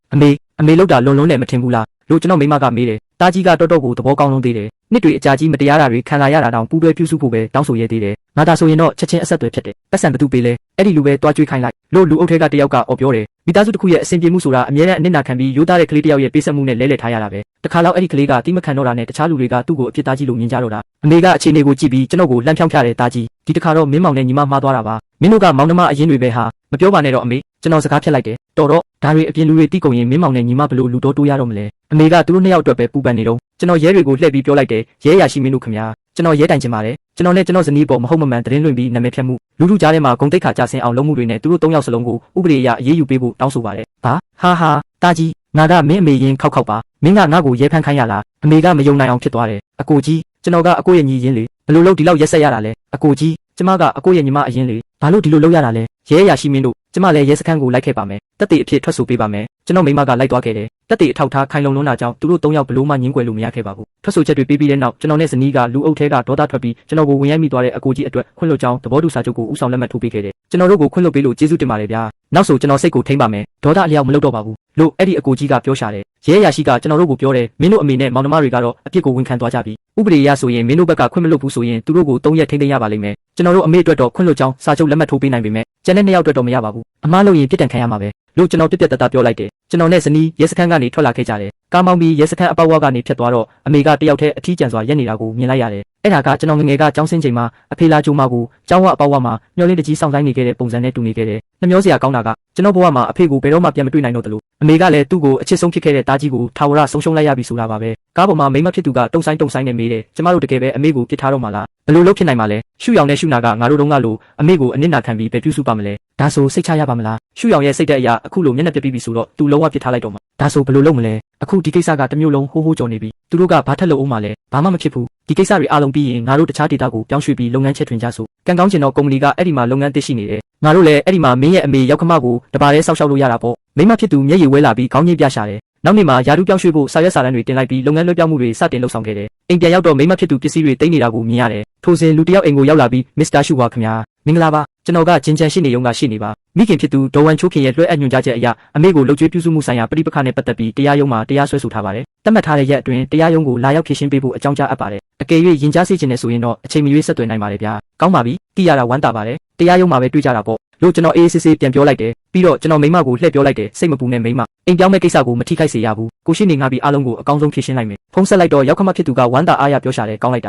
အမေလောက်တာလွန်နဲ့မထင်ဘူးလားလို့ကျွန်တော်မိမကမေးတယ်တားကြီးကတော်တော်ကိုသဘောကောင်းလုံးသေးတယ်နှစ်တွေအကြာကြီးမတရားတာတွေခံလာရတာတောင်ပူးတွဲပြုစုဖို့ပဲတောင်းဆိုရသေးတယ်ငါသာဆိုရင်တော့ချက်ချင်းအဆက်အသွယ်ဖြစ်တယ်ပတ်စံဘသူပေးလဲအဲ့ဒီလူပဲတွားကြွေးခိုင်းလိုက်လို့လူအုပ်ထဲကတယောက်ကအော်ပြောတယ်မိသားစုတစ်ခုရဲ့အဆင်ပြေမှုဆိုတာအမြဲတမ်းအနစ်နာခံပြီးရိုးသားတဲ့ကလေးတစ်ယောက်ရဲ့ပေးဆက်မှုနဲ့လဲလှယ်ထားရတာပဲတခါတော့အဲ့ဒီကလေးကတိမခံတော့တာနဲ့တခြားလူတွေကသူ့ကိုအပြစ်သားကြီးလို့မြင်ကြတော့တာအမေကအခြေအနေကိုကြည့်ပြီးကျွန်တော်ကိုလှမ်းဖြောင်းပြတဲ့သားကြီးဒီတခါတော့မင်းမောင်နဲ့ညီမမှားသွားတာပါမင်းတို့ကမောင်နှမအရင်တွေပဲဟာမပြောပါနဲ့တော့အမေကျွန်တော်စကားဖြတ်လိုက်တယ်တော်တော့ဒါတွေအပြင်လူတွေတိကုန်ရင်မင်းမောင်နဲ့ညီမဘလို့လူတော်တိုးရတော့မလဲအမေကသူတို့2ယောက်အတွက်ပဲပူပန်နေတော့ကျွန်တော်ရဲတွေကိုလှည့်ပြီးပြောလိုက်တယ်ရဲရရှိမင်းတို့ခင်ဗျာကျွန်တော်ရဲတိုင်ချင်ပါတယ်ကျွန်တော်နဲ့ကျွန်တော်ဇနီးပေါ်မဟုတ်မမှန်သတင်းလွှင့်ပြီးနာမည်ဖြတ်မှုလူထုကြားထဲမှာဂုံတိတ်ခါကြဆင်းအောင်လုပ်မှုတွေနဲ့သူတို့3ယောက်စလုံးကိုဥပဒေအရအရေးယူပေးဖို့တောင်းဆိုပါတယ်ဟာတာကြီးငါကမင်းအမေရင်ခောက်ပါမင်းကငါ့ကိုရဲဖမ်းခိုင်းရလားအမေကမယုံနိုင်အောင်ဖြစ်သွားတယ်အကိုကြီးကျွန်တော်ကအကိုရဲ့ညီရင်းလေဘလို့လို့ဒီလောက်ရက်ဆက်ရတာလဲအကိုကြီးကျမကအကိုရဲ့ညီမအရင်လေဘာလို့ဒီလိုလုပ်ရတာလဲရဲရရှိမင်းတို့ကျမလည်းရဲစခန်းကိုလိုက်ခဲ့ပါမယ်တက်တေအဖြစ်ထွက်ဆိုပေးပါမယ်ကျွန်တော်မိမကလိုက်သွားခဲ့တယ်တက်တေအထောက်ထားခိုင်လုံလွန်းတာကြောင့်သူတို့3ယောက်ဘလို့မှငင်းကွယ်လို့မရခဲ့ပါဘူးထွက်ဆိုချက်တွေပေးပြီးတဲ့နောက်ကျွန်တော်နဲ့ဇနီးကလူအုပ်ထဲကဒေါသထွက်ပြီးကျွန်တော်ကိုဝင်ရိုက်မိသွားတဲ့အကိုကြီးအတွက်ခွင့်လွှတ်ကြောင်းသဘောတူစာချုပ်ကိုဥဆောင်လက်မှတ်ထိုးပေးခဲ့တယ်ကျွန်တော်တို့ကိုခွင့်လွှတ်ပေးလို့ကျေးဇူးတင်ပါတယ်ဗျာ နောက်ဆိုကျွန်တော်စိတ်ကိုထိမ့်ပါမယ်ဒေါသအလျောက်မလုပ်တော့ပါဘူးလို့အဲ့ဒီအကိုကြီးကပြောရှာတယ်ရဲအရာရှိကကျွန်တော်တို့ကိုပြောတယ်မင်းတို့အမေနဲ့မောင်နှမတွေကတော့အပြစ်ကိုဝန်ခံသွားကြပြီဥပဒေအရဆိုရင်မင်းတို့ဘက်ကခွင့်မလွတ်ဘူးဆိုရင်သူတို့ကို3ရက်ထိန်းသိမ်းရပါလိမ့်မယ်ကျွန်တော်တို့အမေအတွက်တော့ခွင့်လွတ်ကြောင်းစာချုပ်လက်မှတ်ထိုးပေးနိုင်ပေမဲ့ကျန်တဲ့2ယောက်အတွက်တော့မရပါဘူးအမားလို့ရင်ပြစ်ဒဏ်ခံရမှာပဲလို့ကျွန်တော်ပြက်ပြက်တသားပြောလိုက်တယ်ကျွန်တော်နဲ့ဇနီးရဲစခန်းကနေထွက်လာခဲ့ကြတယ်ကားမောင်းပြီးရဲစခန်းအပေါက်ဝါကနေဖြတ်သွားတော့အမေကတယောက်တည်းအထီးကျန်စွာရက်နေတာကိုမြင်လိုက်ရတယ်အဲ့ဒါကကျွန်တော်ငငယ်ကကျောင်းဆင်းချိန်မှာအဖေလာကြိုမကိုကျောင်းဝအပေါက်ဝါမှာမျောလင်းတကြီးစောင့်ဆိုင်နေခဲ့တဲ့ပုံစံနဲ့တူနေခဲ့တယ်နှမျောစရာကောင်းတာကကျွန်တော်ဘဝမှာအဖေကိုဘယ်တော့မှပြန်မတွေ့နိုင်တော့တယ်လို့အမေကလည်းသူ့ကိုအချစ်ဆုံးဖြစ်ခဲ့တဲ့တားကြီးကိုထာဝရဆုံးရှုံးလိုက်ရပြီဆိုတာပါပဲကားပေါ်မှာမိမဖြစ်သူကတုံဆိုင်နဲ့မေးတယ်ကျမတို့တကယ်ပဲအမေကိုပြစ်ထားတော့မှလားဘယ်လိုလုပ်ဖြစ်နိုင်မှာလဲရှုရောင်နဲ့ရှုနာကငါတို့တုန်းကလို့အမေကိုအနစ်နာခံပြီးပဲပြုစုပါမလဲဒါဆိုစိတ်ချရပါမလားရှုရောင်ရဲ့စိတ်တဲ့အရာအခုလိုမျက်နှာပြပြီးပြီဆိုတော့သူလုံးဝပြစ်ထားလိုက်တော့မှာဒါဆိုဘယ်လိုလုပ်မလဲအခုဒီကိစ္စကတမျိုးလုံးဟိုးကြော်နေပြီသူတို့ကဘာထက်လို့အောင်မလဲဘာမှမဖြစ်ဘူးဒီကိစ္စတွေအားလုံးပြီးရင်ငါတို့တခြားဒေသကိုပြောင်းရွှေ့ပြီးလုပ်ငန်းချဲ့ထွင်ကြစို့ကံကောင်းကျင်တော့ကုမ္ပဏီကအဲ့ဒီမှာလုပ်ငန်းသိရှိနေတယ်ငါတို့လည်းအဲ့ဒီမှာမင်းရဲ့အမေရောက်ခမကိုတပါးတည်းစောက်ရှောက်လို့ရတာပေါ့မိမဖြစ်သူမျက်ရည်ဝဲလာပြီးခေါင်းညိပြရှာတယ်နောက်နေ့မှာယာတုပြောင်းရွှေ့ဖို့စာရွက်စာတမ်းတွေတင်လိုက်ပြီးလုပ်ငန်းလွှဲပြောင်းမှုတွေစတင်လုပ်ဆောင်ခဲ့တယ်အိမ်ပြန်ရောက်တော့မိမဖြစ်သူပစ္စည်းတွေတိတ်နေတာကိုမြင်ရတယ်ထိုစဉ်လူတစ်ယောက်အိမ်ကိုရောက်လာပြီးမစ္စတာရှူဝါခင်ဗျာမင်္ဂလာပါကျွန်တော်ကဂျင်ချန်ရှိနေရုံကရှိနေပါမိခင်ဖြစ်သူဒေါ်ဝမ်ချိုးခင်ရဲ့လွှဲအပ်ညွှန်ကြားချက်အရအမေကိုလှုပ်ကြွေးပြုစုမှုဆိုင်ရာပြဋိပက္ခနဲ့ပတ်သက်ပြီးတရားရုံးမှာတရားစွဲဆိုထားပါတယ်တတ်မှတ်ထားတဲ့ရက်အတွင်းတရားရုံးကိုလာရောက်ဖြေရှင်းပေးဖို့အကြောင်းကြားအပ်ပါတယ်အကယ်၍ရင်ကြားစေချင်တယ်ဆိုရင်တော့အချိန်မရွေးဆက်သွယ်နိုင်ပါတယ်ဗျာကောင်းပါပြီသိရတာဝမ်းသာပါတယ်တရားရုံးမှာပဲတွေ့ကြတာပေါ့လို့ကျွန်တော်အေးအေးဆေးဆေးပြန်ပြောလိုက်တယ်ပြီးတော့ကျွန်တော်မိမကိုလှည့်ပြောလိုက်တယ်စိတ်မပူနဲ့မိမအိမ်ပြောင်းမဲ့ကိစ္စကိုမထိခိုက်စေရဘူးကိုရှိနေငါပြီးအားလုံးကိုအကောင်းဆုံးဖြေရှင်းလိုက်မယ်ဖုန်းဆက်လိုက်တော့ရောက်ခမဖြစ်သူကဝမ်းသာအားရပြောရှာတယ်ကောင်းလိုက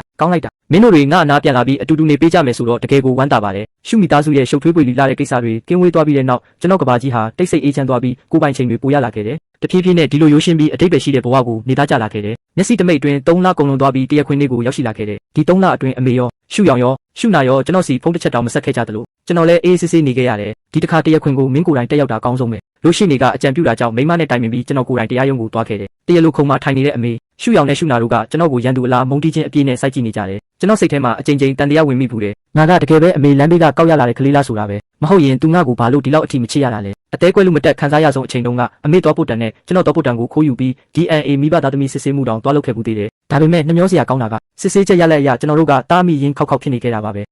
်တာမင်းတို့တွေငါအနာပြန်လာပြီးအတူတူနေပေးကြမယ်ဆိုတော့တကယ်ကိုဝမ်းသာပါတယ်ရှုမိသားစုရဲ့ရှုပ်ထွေးပွေလီလာတဲ့ကိစ္စတွေကင်းဝေးသွားပြီးတဲ့နောက်ကျွန်တော်ကဘာကြီးဟာတိတ်ဆိတ်အေးချမ်းသွားပြီးကိုပိုင်ချိန်တွေပိုရလာခဲ့တယ်တဖြည်းဖြည်းနဲ့ဒီလိုရိုးရှင်းပြီးအတိတ်ပဲရှိတဲ့ဘဝကိုနေသားကြလာခဲ့တယ်မျက်စိတမိတ်အတွင်း3လကုန်လွန်သွားပြီးတရက်ခွင်းလေးကိုရောက်ရှိလာခဲ့တယ်ဒီ3လအတွင်းအမေရောရှုရောင်ရောရှုနာရောကျွန်တော်စီဖုန်းတစ်ချက်တောင်မဆက်ခဲ့ကြသလိုကျွန်တော်လည်းအေးဆေးဆေးနေခဲ့ရတယ်ဒီတစ်ခါတရက်ခွင်းကိုမင်းကိုယ်တိုင်တက်ရောက်တာအကောင်းဆုံးပဲလို့ရှိနေကအကြံပြုတာကြောင့်မိမနဲ့တိုင်ပင်ပြီးကျွန်တော်ကိုယ်တိုင်တရားရုံးကိုသွားခဲ့တယ်တရက်လိုခုံမှထိုင်နေတဲ့အမေရှုရောင်နဲ့ရှုနာတို့ကကျွန်တော်ကိုရန်သူအလားမုန်းတီးခြင်းအပြည့်နဲ့စိုက်ကြည့်နေကြတယ်ကျွန်တော်စိတ်ထဲမှာအကြိမ်ကြိမ်တန်တရားဝင်မိဘူးတယ်ငါကတကယ်ပဲအမေလမ်းဘေးကကောက်ရလာတဲ့ကလေးလားဆိုတာပဲမဟုတ်ရင်သူငါ့ကိုဘာလို့ဒီလောက်အထိမချစ်ရတာလဲအသေးကွဲလို့မတက်ခံစားရဆုံးအချိန်တုန်းကအမေတော်ပုတ်တန်နဲ့ကျွန်တော်တော်ပုတ်တန်ကိုခိုးယူပြီး DNA မိဘသားသမီးစစ်ဆေးမှုတောင်တွားလုပ်ခဲ့ဘူးသေးတယ်ဒါပေမဲ့နှမျောစရာကောင်းတာကစစ်ဆေးချက်ရလက်အရကျွန်တော်တို့ကတားမိရင်းခောက်ဖြစ်နေခဲ့တာပါပဲ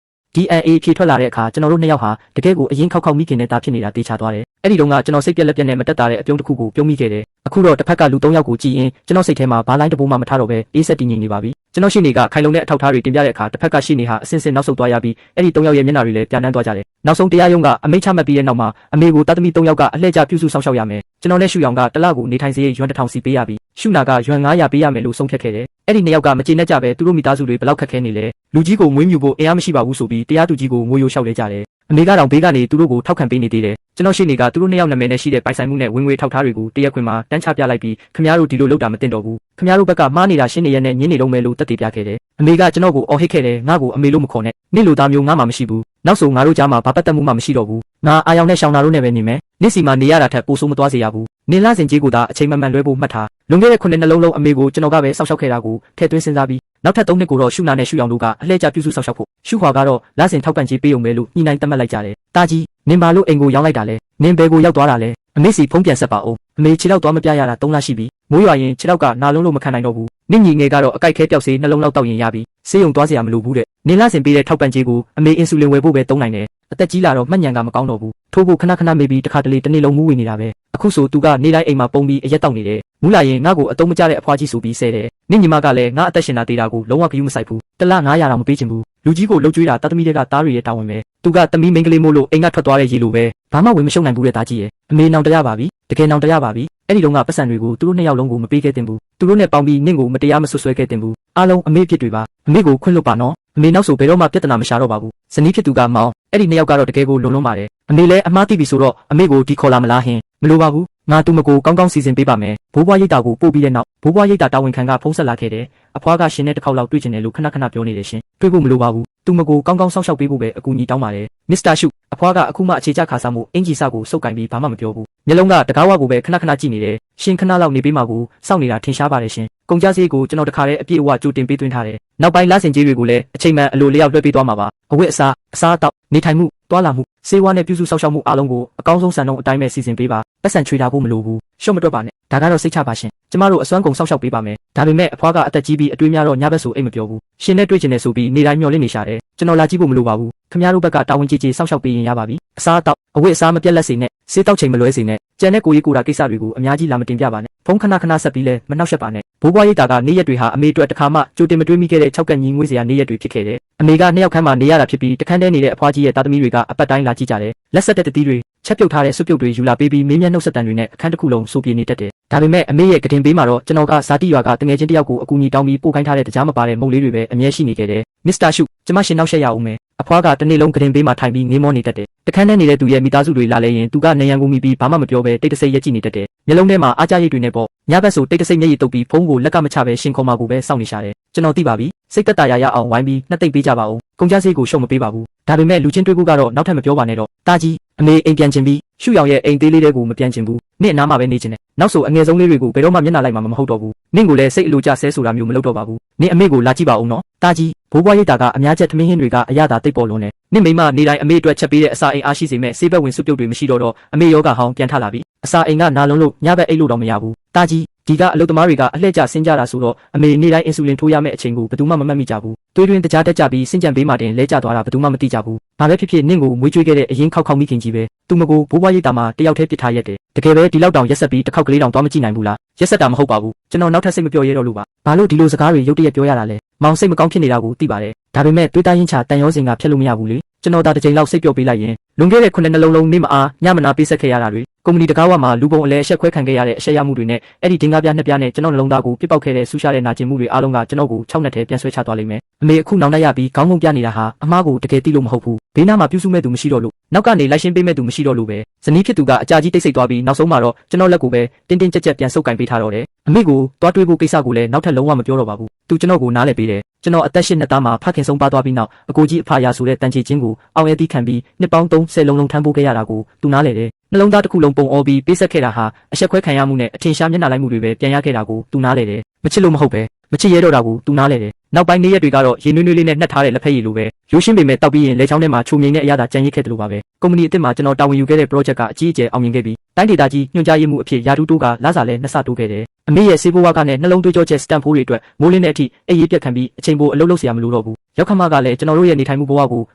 DNA ဖြေထွက်လာတဲ့အခါကျွန်တော်တို့2ယောက်ဟာတကယ်ကိုအရင်ခောက်မိခင်နဲ့တာဖြစ်နေတာတေချာသွားတယ်အဲ့ဒီတုန်းကကျွန်တော်စိတ်ပြက်လက်ပြက်နဲ့မတက်တာတဲ့အပြုံးတစ်ခုကိုပြုံးမိခဲ့တယ်အခုတော့တစ်ဖက်ကလူ3ယောက်ကိုကြည့်ရင်ကျွန်တော်စိတ်ထဲမှာဘာလိုင်းတပိုးမှမထားတော့ပဲအေးဆက်တည်ငြိမ်နေပါပြီကျွန်တော်ရှိနေကခိုင်လုံတဲ့အထောက်အထားတွေတင်ပြတဲ့အခါတစ်ဖက်ကရှိနေဟာအစင်စင်နောက်ဆုတ်သွားရပြီးအဲ့ဒီ3ယောက်ရဲ့မျက်နှာတွေလည်းပြန်နှမ်းသွားကြတယ်နောက်ဆုံးတရားရုံးကအမိန့်ချမှတ်ပြီးတဲ့နောက်မှာအမေကိုတာသမီ3ယောက်ကအလှည့်ကျပြုစုဆောင်ရှောက်ရမယ်ကျွန်တော်နဲ့ရှူရောင်ကတလကိုနေထိုင်စရိတ်ရွမ်1000စီပေးရပြီးရှူနာကရွမ်900ပေးရမယ်လို့ဆုံးဖြတ်ခဲ့တယ်အဲ့ဒီ2ယောက်ကမကျေနပ်ကြပဲသူတို့မိသားစုတွေဘလောက်ခက်ခဲနေလဲလူကြီးကိုမွေးမြူဖို့အင်အားမရှိပါဘူးဆိုပြီးတရားသူကြီးကိုငိုယိုလျှောက်လဲကြတယ်အမေကတော့ဘေးကနေသူတို့ကိုထောက်ခံပေးနေသေးတယ်ကျွန်တော်ရှိနေကသူတို့2ယောက်နာမည်နဲ့ရှိတဲ့ပိုင်ဆိုင်မှုနဲ့ဝင်ငွေထောက်ထားတွေကိုတရက်ခွင်မှာတန်းချပြလိုက်ပြီးခမရတို့ဒီလိုလုပ်တာမတင်တော့ဘူးခမရတို့ဘက်ကမှားနေတာရှင်းနေရနဲ့ညင်းနေလုံးမယ်လို့တက်တည်ပြခဲ့တယ်အမေကကျွန်တော်ကိုအော်ဟစ်ခဲ့တယ်ငါ့ကိုအမေလို့မခေါ်နဲ့နေ့လိုသားမျိုးငါမှမရှိဘူးနောက်ဆိုငါတို့ကြားမှာဘာပတ်သက်မှုမှမရှိတော့ဘူးငါအာယောင်နဲ့ရှောင်းနာတို့နဲ့ပဲနေမယ်နေ့စီမှာနေရတာထက်ပိုဆိုးမသွားစေရဘူးနေလာစဉ်ကြီးကိုသာအချိန်မှန်မှန်လွှဲဖို့မှတ်ထားလွန်ခဲ့တဲ့9နှစ်လုံးလုံးအမေကိုကျွန်တော်ကပဲစောက်ရှောက်ခဲ့တာကိုထည့်သွင်းစဉ်းစားပြီးနောက်ထပ်3နှစ်ကိုတော့ရှုနာနဲ့ရှုရောင်တို့ကအလှည့်ကျပြုစုစောက်ရှောက်ဖို့ရှုခွာကတော့လစဉ်ထောက်ပံ့ကြေးပေးုံပဲလို့ညှိနှိုင်းသတ်မှတ်လိုက်ကြတယ်တာကြီးနင်ဘာလို့အိမ်ကိုရောက်လိုက်တာလဲနင်ဘယ်ကိုရောက်သွားတာလဲအမေစီဖုံးပြန်ဆက်ပါဦးအမေခြေထောက်သွားမပြရတာ3လရှိပြီမိုးရွာရင်ခြေထောက်ကနာလုံးလို့မခံနိုင်တော့ဘူးနင့်ညီငယ်ကတော့အကြိုက်ခဲပျောက်စေးနှလုံးလောက်တောက်ရင်ရပြီဆေးရုံသွားစရာမလိုဘူးတဲ့နင်လစဉ်ပေးတဲ့ထောက်ပံ့ကြေးကိုအမေအင်ဆူလင်ဝယ်ဖို့ပဲသုံးနိုင်တယ်အသက်ကြီးလာတော့မှတ်ညံကမကောင်းတော့ဘူးထိုးဖို့ခဏခဏမေးပြီးတစ်ခါတလေတစ်နေ့လုံးမူးဝင်နေတာပဲအခုဆိုသူကနေတိုင်းအိမ်မှာပုံပြီးအရက်တောက်နေတယ်မူးလာရင်ငါ့ကိုအတုံးမကျတဲ့အဖွားကြီးဆိုပြီးဆဲတယ်နင့်ညီမကလည်းငါအသက်ရှင်တာသေးတာကိုလုံးဝဂရုမစိုက်ဘူးတလ900တောင်မပေးချင်ဘူးလူကြီးကိုလှုပ်ကြွေးတာတသမီတွေကသားတွေရဲ့တာဝန်ပဲသူကသမီးမိန်းကလေးမို့လို့အိမ်ကထွက်သွားတဲ့ရေလိုပဲဘာမှဝင်မရှုံနိုင်ဘူးတဲ့သားကြီးရဲ့အမေနောင်တရပါပြီတကယ်နောင်တရပါပြီအဲ့ဒီတုန်းကပတ်စံတွေကိုသူတို့2ယောက်လုံးကိုမပေးခဲ့တင်ဘူးသူတို့နဲ့ပေါင်းပြီးနင့်ကိုမတရားမဆွဆွဲခဲ့တင်ဘူးအားလုံးအမေဖြစ်တွေပါအမေကိုခွင့်လွတ်ပါနော်အမေနောက်ဆိုဘယ်တော့မှပြဿနာမရှာတော့ပါဘူးဇနီးဖြစ်သူကမောင်အဲ့ဒီ2ယောက်ကတော့တကယ်ကိုလွန်လွန်းပါတယ်အမေလည်းအမားသိပြီဆိုတော့အမေကိုဒီခေါ်လာမလားဟင်မလိုပါဘူးငါသူမကိုကောင်းကောင်းစီစဉ်ပေးပါမယ်ဘိုးဘွားရိတ်တာကိုပို့ပြီးတဲ့နောက်ဘိုးဘွားရိတ်တာတာဝန်ခံကဖုံးဆက်လာခဲ့တယ်အဖွားကရှင်နဲ့တစ်ခေါက်လောက်တွေ့ချင်တယ်လို့ခဏခဏပြောနေတယ်ရှင်တွေ့ဖို့မလိုပါဘူးသူမကိုကောင်းကောင်းစောင့်ရှောက်ပေးဖို့ပဲအကူအညီတောင်းပါတယ်မစ္စတာရှုအဖွားကအခုမှအခြေချခါစားမှုအင်ဂျီစာကိုစုပ်ကင်ပြီးဘာမှမပြောဘူးမျက်လုံးကတကားဝကိုပဲခဏခဏကြည့်နေတယ်ရှင်ခဏလောက်နေပေးမှာကိုစောင့်နေတာထင်ရှားပါတယ်ရှင်ကုန်ကြစည်ကိုကျွန်တော်တခါတည်းအပြည့်အဝကြိုတင်ပေးသွင်းထားတယ်နောက်ပိုင်းလဆင်ကြီးတွေကိုလည်းအချိန်မှန်အလိုလျောက်လွှဲပေးသွားမှာပါအဝတ်အစားအတောက်နေထိုင်မှု တွာလာမှုစေဝါနဲ့ပြုစုဆောက်ရှောက်မှုအားလုံးကိုအကောင်းဆုံးစံနှုန်းအတိုင်းပဲစီစဉ်ပေးပါပတ်စံချွေတာဖို့မလိုဘူးရှုံ့မတွက်ပါနဲ့ဒါကတော့စိတ်ချပါရှင်ကျမတို့အစွမ်းကုန်ဆောက်ရှောက်ပေးပါမယ်ဒါပေမဲ့အဖွားကအသက်ကြီးပြီးအတွေးများတော့ညဘက်ဆိုအိတ်မပြောဘူးရှင်နဲ့တွေ့ကျင်နေဆိုပြီးနေတိုင်းမျောလင့်နေရှာတယ်ကျွန်တော်လာကြည့်ဖို့မလိုပါဘူးခင်ဗျားတို့ဘက်ကတာဝန်ကြီးကြီးဆောက်ရှောက်ပေးရင်ရပါပြီအစားအသောက်အဝတ်အစားမပြတ်လက်စေနဲ့စေးတောက်ချိန်မလွဲစေနဲ့ကျန်တဲ့ကိုကြီးကိုတာကိစ္စတွေကိုအများကြီးလာမတင်ပြပါနဲ့ဖုန်းခဏခဏဆက်ပြီးလဲမနှောက်ယှက်ပါနဲ့ဘိုးဘွားရိတ်တာကနေ့ရက်တွေဟာအမေအတွက်တစ်ခါမှကြိုတင်မတွေးမိခဲ့တဲ့6ကက်ညီငွေစရာနေ့ရက်တွေဖြစ်ခဲ့တယ်အမေကနှစ်ယောက်ခန်းမှာနေရတာဖြစ်ပြီးတခန်းထဲနေတဲ့အဖွားကြီးရဲ့သားသမီးတွေကအပတ်တိုင်းလာကြည့်ကြတယ်လက်ဆက်တဲ့တတိတွေချက်ပြုတ်ထားတဲ့စွပ်ပြုတ်တွေယူလာပေးပြီးမင်းမျက်နှုတ်ဆက်တန်တွေနဲ့အခန်းတစ်ခုလုံးစိုးပြေနေတတ်တယ်ဒါပေမဲ့အမေရဲ့ကတင်ပေးမှာတော့ကျွန်တော်ကဇာတိရွာကတငယ်ချင်းတယောက်ကိုအကူအညီတောင်းပြီးပို့ခိုင်းထားတဲ့တကြားမပါတဲ့မုတ်လေးတွေပဲအမြဲရှိနေခဲ့တယ်မစ္စတာရှုကျမရှင်နောက်ဆက်ရအောင်မယ်အဖွားကတနေ့လုံးကတင်ပေးမှာထိုင်ပြီးငေးမောနေတတ်တယ်တခန်းထဲနေတဲ့သူရဲ့မိသားစုတွေလာလဲရင်သူကနေရန်ကိုမိပြီးဘာမှမပြောဘဲတိတ်တဆိတ်ရက်ကြည့်နေတတ်တယ်မျက်လုံးထဲမှာအားကြရိတ်တွေနဲ့ပေါ့ညဘက်ဆိုတိတ်တဆိတ်မျက်ရည်တုပ်ပြီးဖုန်းကိုလက်ကမချပဲရှင်ခေါ်မှာကိုပဲစောင့်နေရှာတယ်ကျွန်တော်သိပါပြီစိတ်သက်သာရအောင်ဝိုင်းပြီးနှစ်သိမ့်ပေးကြပါဦးကုန်ကြစေးကိုရှုံမပေးပါဘူးဒါပေမဲ့လူချင်းတွေ့ဖို့ကတော့နောက်ထပ်မပြောပါနဲ့တော့တာကြီးအမေအိမ်ပြန်ချင်ပြီးရှုရောင်ရဲ့အိမ်သေးလေးတွေကိုမပြန်ချင်ဘူးနေ့အနားမှာပဲနေချင်တယ်နောက်ဆိုအငယ်ဆုံးလေးတွေကိုဘယ်တော့မှမျက်နှာလိုက်မှာမဟုတ်တော့ဘူးနင့်ကိုလည်းစိတ်အလိုကျဆဲဆိုတာမျိုးမလုပ်တော့ပါဘူးနင့်အမေကိုလာကြည့်ပါဦးနော်တာကြီးဘိုးဘွားရိတ်တာကအများချက်သမင်းဟင်းတွေကအရသာတိတ်ပေါ်လွန်တယ်နင့်မိမနေတိုင်းအမေအတွက်ချက်ပေးတဲ့အစာအိမ်အားရှိစေမဲ့ဆေးဘက်ဝင်စွပ်ပြုတ်တွေမရှိတော့အမေယောဂဟောင်းပြန်ထလာပြီအစာအိမ်ကနာလုံးလို့ညဘက်အိတ်လို့တော့မရဘူးတာကြီးဒီကအလုပ်သမားတွေကအလှည့်ကျဆင်းကြတာဆိုတော့အမေနေ့တိုင်းအင်ဆူလင်ထိုးရမယ့်အချိန်ကိုဘယ်သူမှမမှတ်မိကြဘူးတွေးတွင်တကြားတက်ကြပြီးစင်ကြံပေးမှတင်လဲကျသွားတာဘယ်သူမှမသိကြဘူးဘာပဲဖြစ်ဖြစ်နင့်ကိုမွေးကြွေးခဲ့တဲ့အရင်ခောက်မိခင်ကြီးပဲသူမကိုဘိုးဘွားရိတ်တာမှာတယောက်တည်းပစ်ထားရက်တယ်တကယ်ပဲဒီလောက်တောင်ရက်ဆက်ပြီးတစ်ခေါက်ကလေးတောင်သွားမကြည့်နိုင်ဘူးလားရက်ဆက်တာမဟုတ်ပါဘူးကျွန်တော်နောက်ထပ်စိတ်မပြောရတော့လို့ပါဘာလို့ဒီလိုစကားတွေရုတ်တရက်ပြောရတာလဲမောင်စိတ်မကောင်းဖြစ်နေတာကိုသိပါတယ်ဒါပေမဲ့တွေးတာရင်ချတန်ရောစင်ကဖျက်လို့မရဘူးလေကျွန်တော်ဒါတစ်ချိန်လောက်စိတ်ပျော့ပေးလိုက်ရင်လွန်ခဲ့တဲ့9နှစ်လုံးလုံးနေမအားညမနာပေးဆက်ခဲ့ရတာတွေကုမ္ပဏီတကားဝမှာလူပုံအလဲအဆက်ခွဲခံခဲ့ရတဲ့အဆက်ရမှုတွေနဲ့အဲ့ဒီဒင်္ဂါပြနှစ်ပြားနဲ့ကျွန်တော်နှလုံးသားကိုပြစ်ပေါက်ခဲ့တဲ့ဆူရှားတဲ့နာကျင်မှုတွေအားလုံးကကျွန်တော်ကို6နှစ်ထဲပြန်ဆွဲချသွားလိမ့်မယ်အမေအခုနောင်တရပြီးခေါင်းငုံပြနေတာဟာအမားကိုတကယ်သိလို့မဟုတ်ဘူးဘေးနားမှာပြုစုမဲ့သူမရှိတော့လို့နောက်ကနေလိုက်ရှင်းပေးမဲ့သူမရှိတော့လို့ပဲဇနီးဖြစ်သူကအကြာကြီးတိတ်ဆိတ်သွားပြီးနောက်ဆုံးမှာတော့ကျွန်တော်လက်ကိုပဲတင်းတင်းကြပ်ကြပ်ပြန်ဆုပ်ကင်ပေးထားတော့တယ်အမေကိုတွားတွေးဖို့ကိစ္စကိုလည်းနောက်ထပ်လုံးဝမပြောတော့ပါဘူးသူကျွန်တော်ကိုနားလည်ပေးတယ်ကျွန်တော်အသက်8နှစ်သားမှာဖခင်ဆုံးပါသွားပြီးနောက်အကိုကြီးအဖရာဆိုတဲ့တန်ချေချင်းကိုအောင်ရဲတီးခံပြီးနှစ်ပေါင်း30လုံးလုံးထမ်းပိုးခဲ့ရတာကိုသူနားလည်တယ်နှလုံးသားတစ်ခုလုံးပုံအော်ပြီးပေးဆက်ခဲ့တာဟာအဆက်ခွဲခံရမှုနဲ့အထင်ရှားမျက်နှာလိုက်မှုတွေပဲပြန်ရခဲ့တာကိုသူနားလည်တယ်မချစ်လို့မဟုတ်ပဲမချစ်ရဲတော့တာကိုသူနားလည်တယ်နောက်ပိုင်းနေ့ရက်တွေကတော့ရေနွေးနွေးလေးနဲ့နှက်ထားတဲ့လက်ဖက်ရည်လိုပဲရိုးရှင်းပေမဲ့တောက်ပြီးရင်လေချောင်းထဲမှာချုံငိမ့်တဲ့အရာသာကြံရစ်ခဲ့တယ်လို့ပါပဲကုမ္ပဏီအစ်စ်မှာကျွန်တော်တာဝန်ယူခဲ့တဲ့ project ကအကြီးအကျယ်အောင်မြင်ခဲ့ပြီးတိုင်းဒေသကြီးညွှန်ကြားရေးမှုအဖြစ်ယာတူတိုးကလစာလဲနှစ်ဆတိုးခဲ့တယ်အမေရဲ့စေဘိုးဝါကနဲ့နှလုံးသွေးကြောချက်စတန်ဖိုးတွေအတွက်မိုးလင်းတဲ့အထိအေးရေးပြက်ခံပြီးအချိန်ပိုအလုပ်လုပ်เสียမလို့တော့ဘူးရောက်ခမကလည်းကျွန်တော်တို့ရဲ့နေထိုင်မှုဘဝက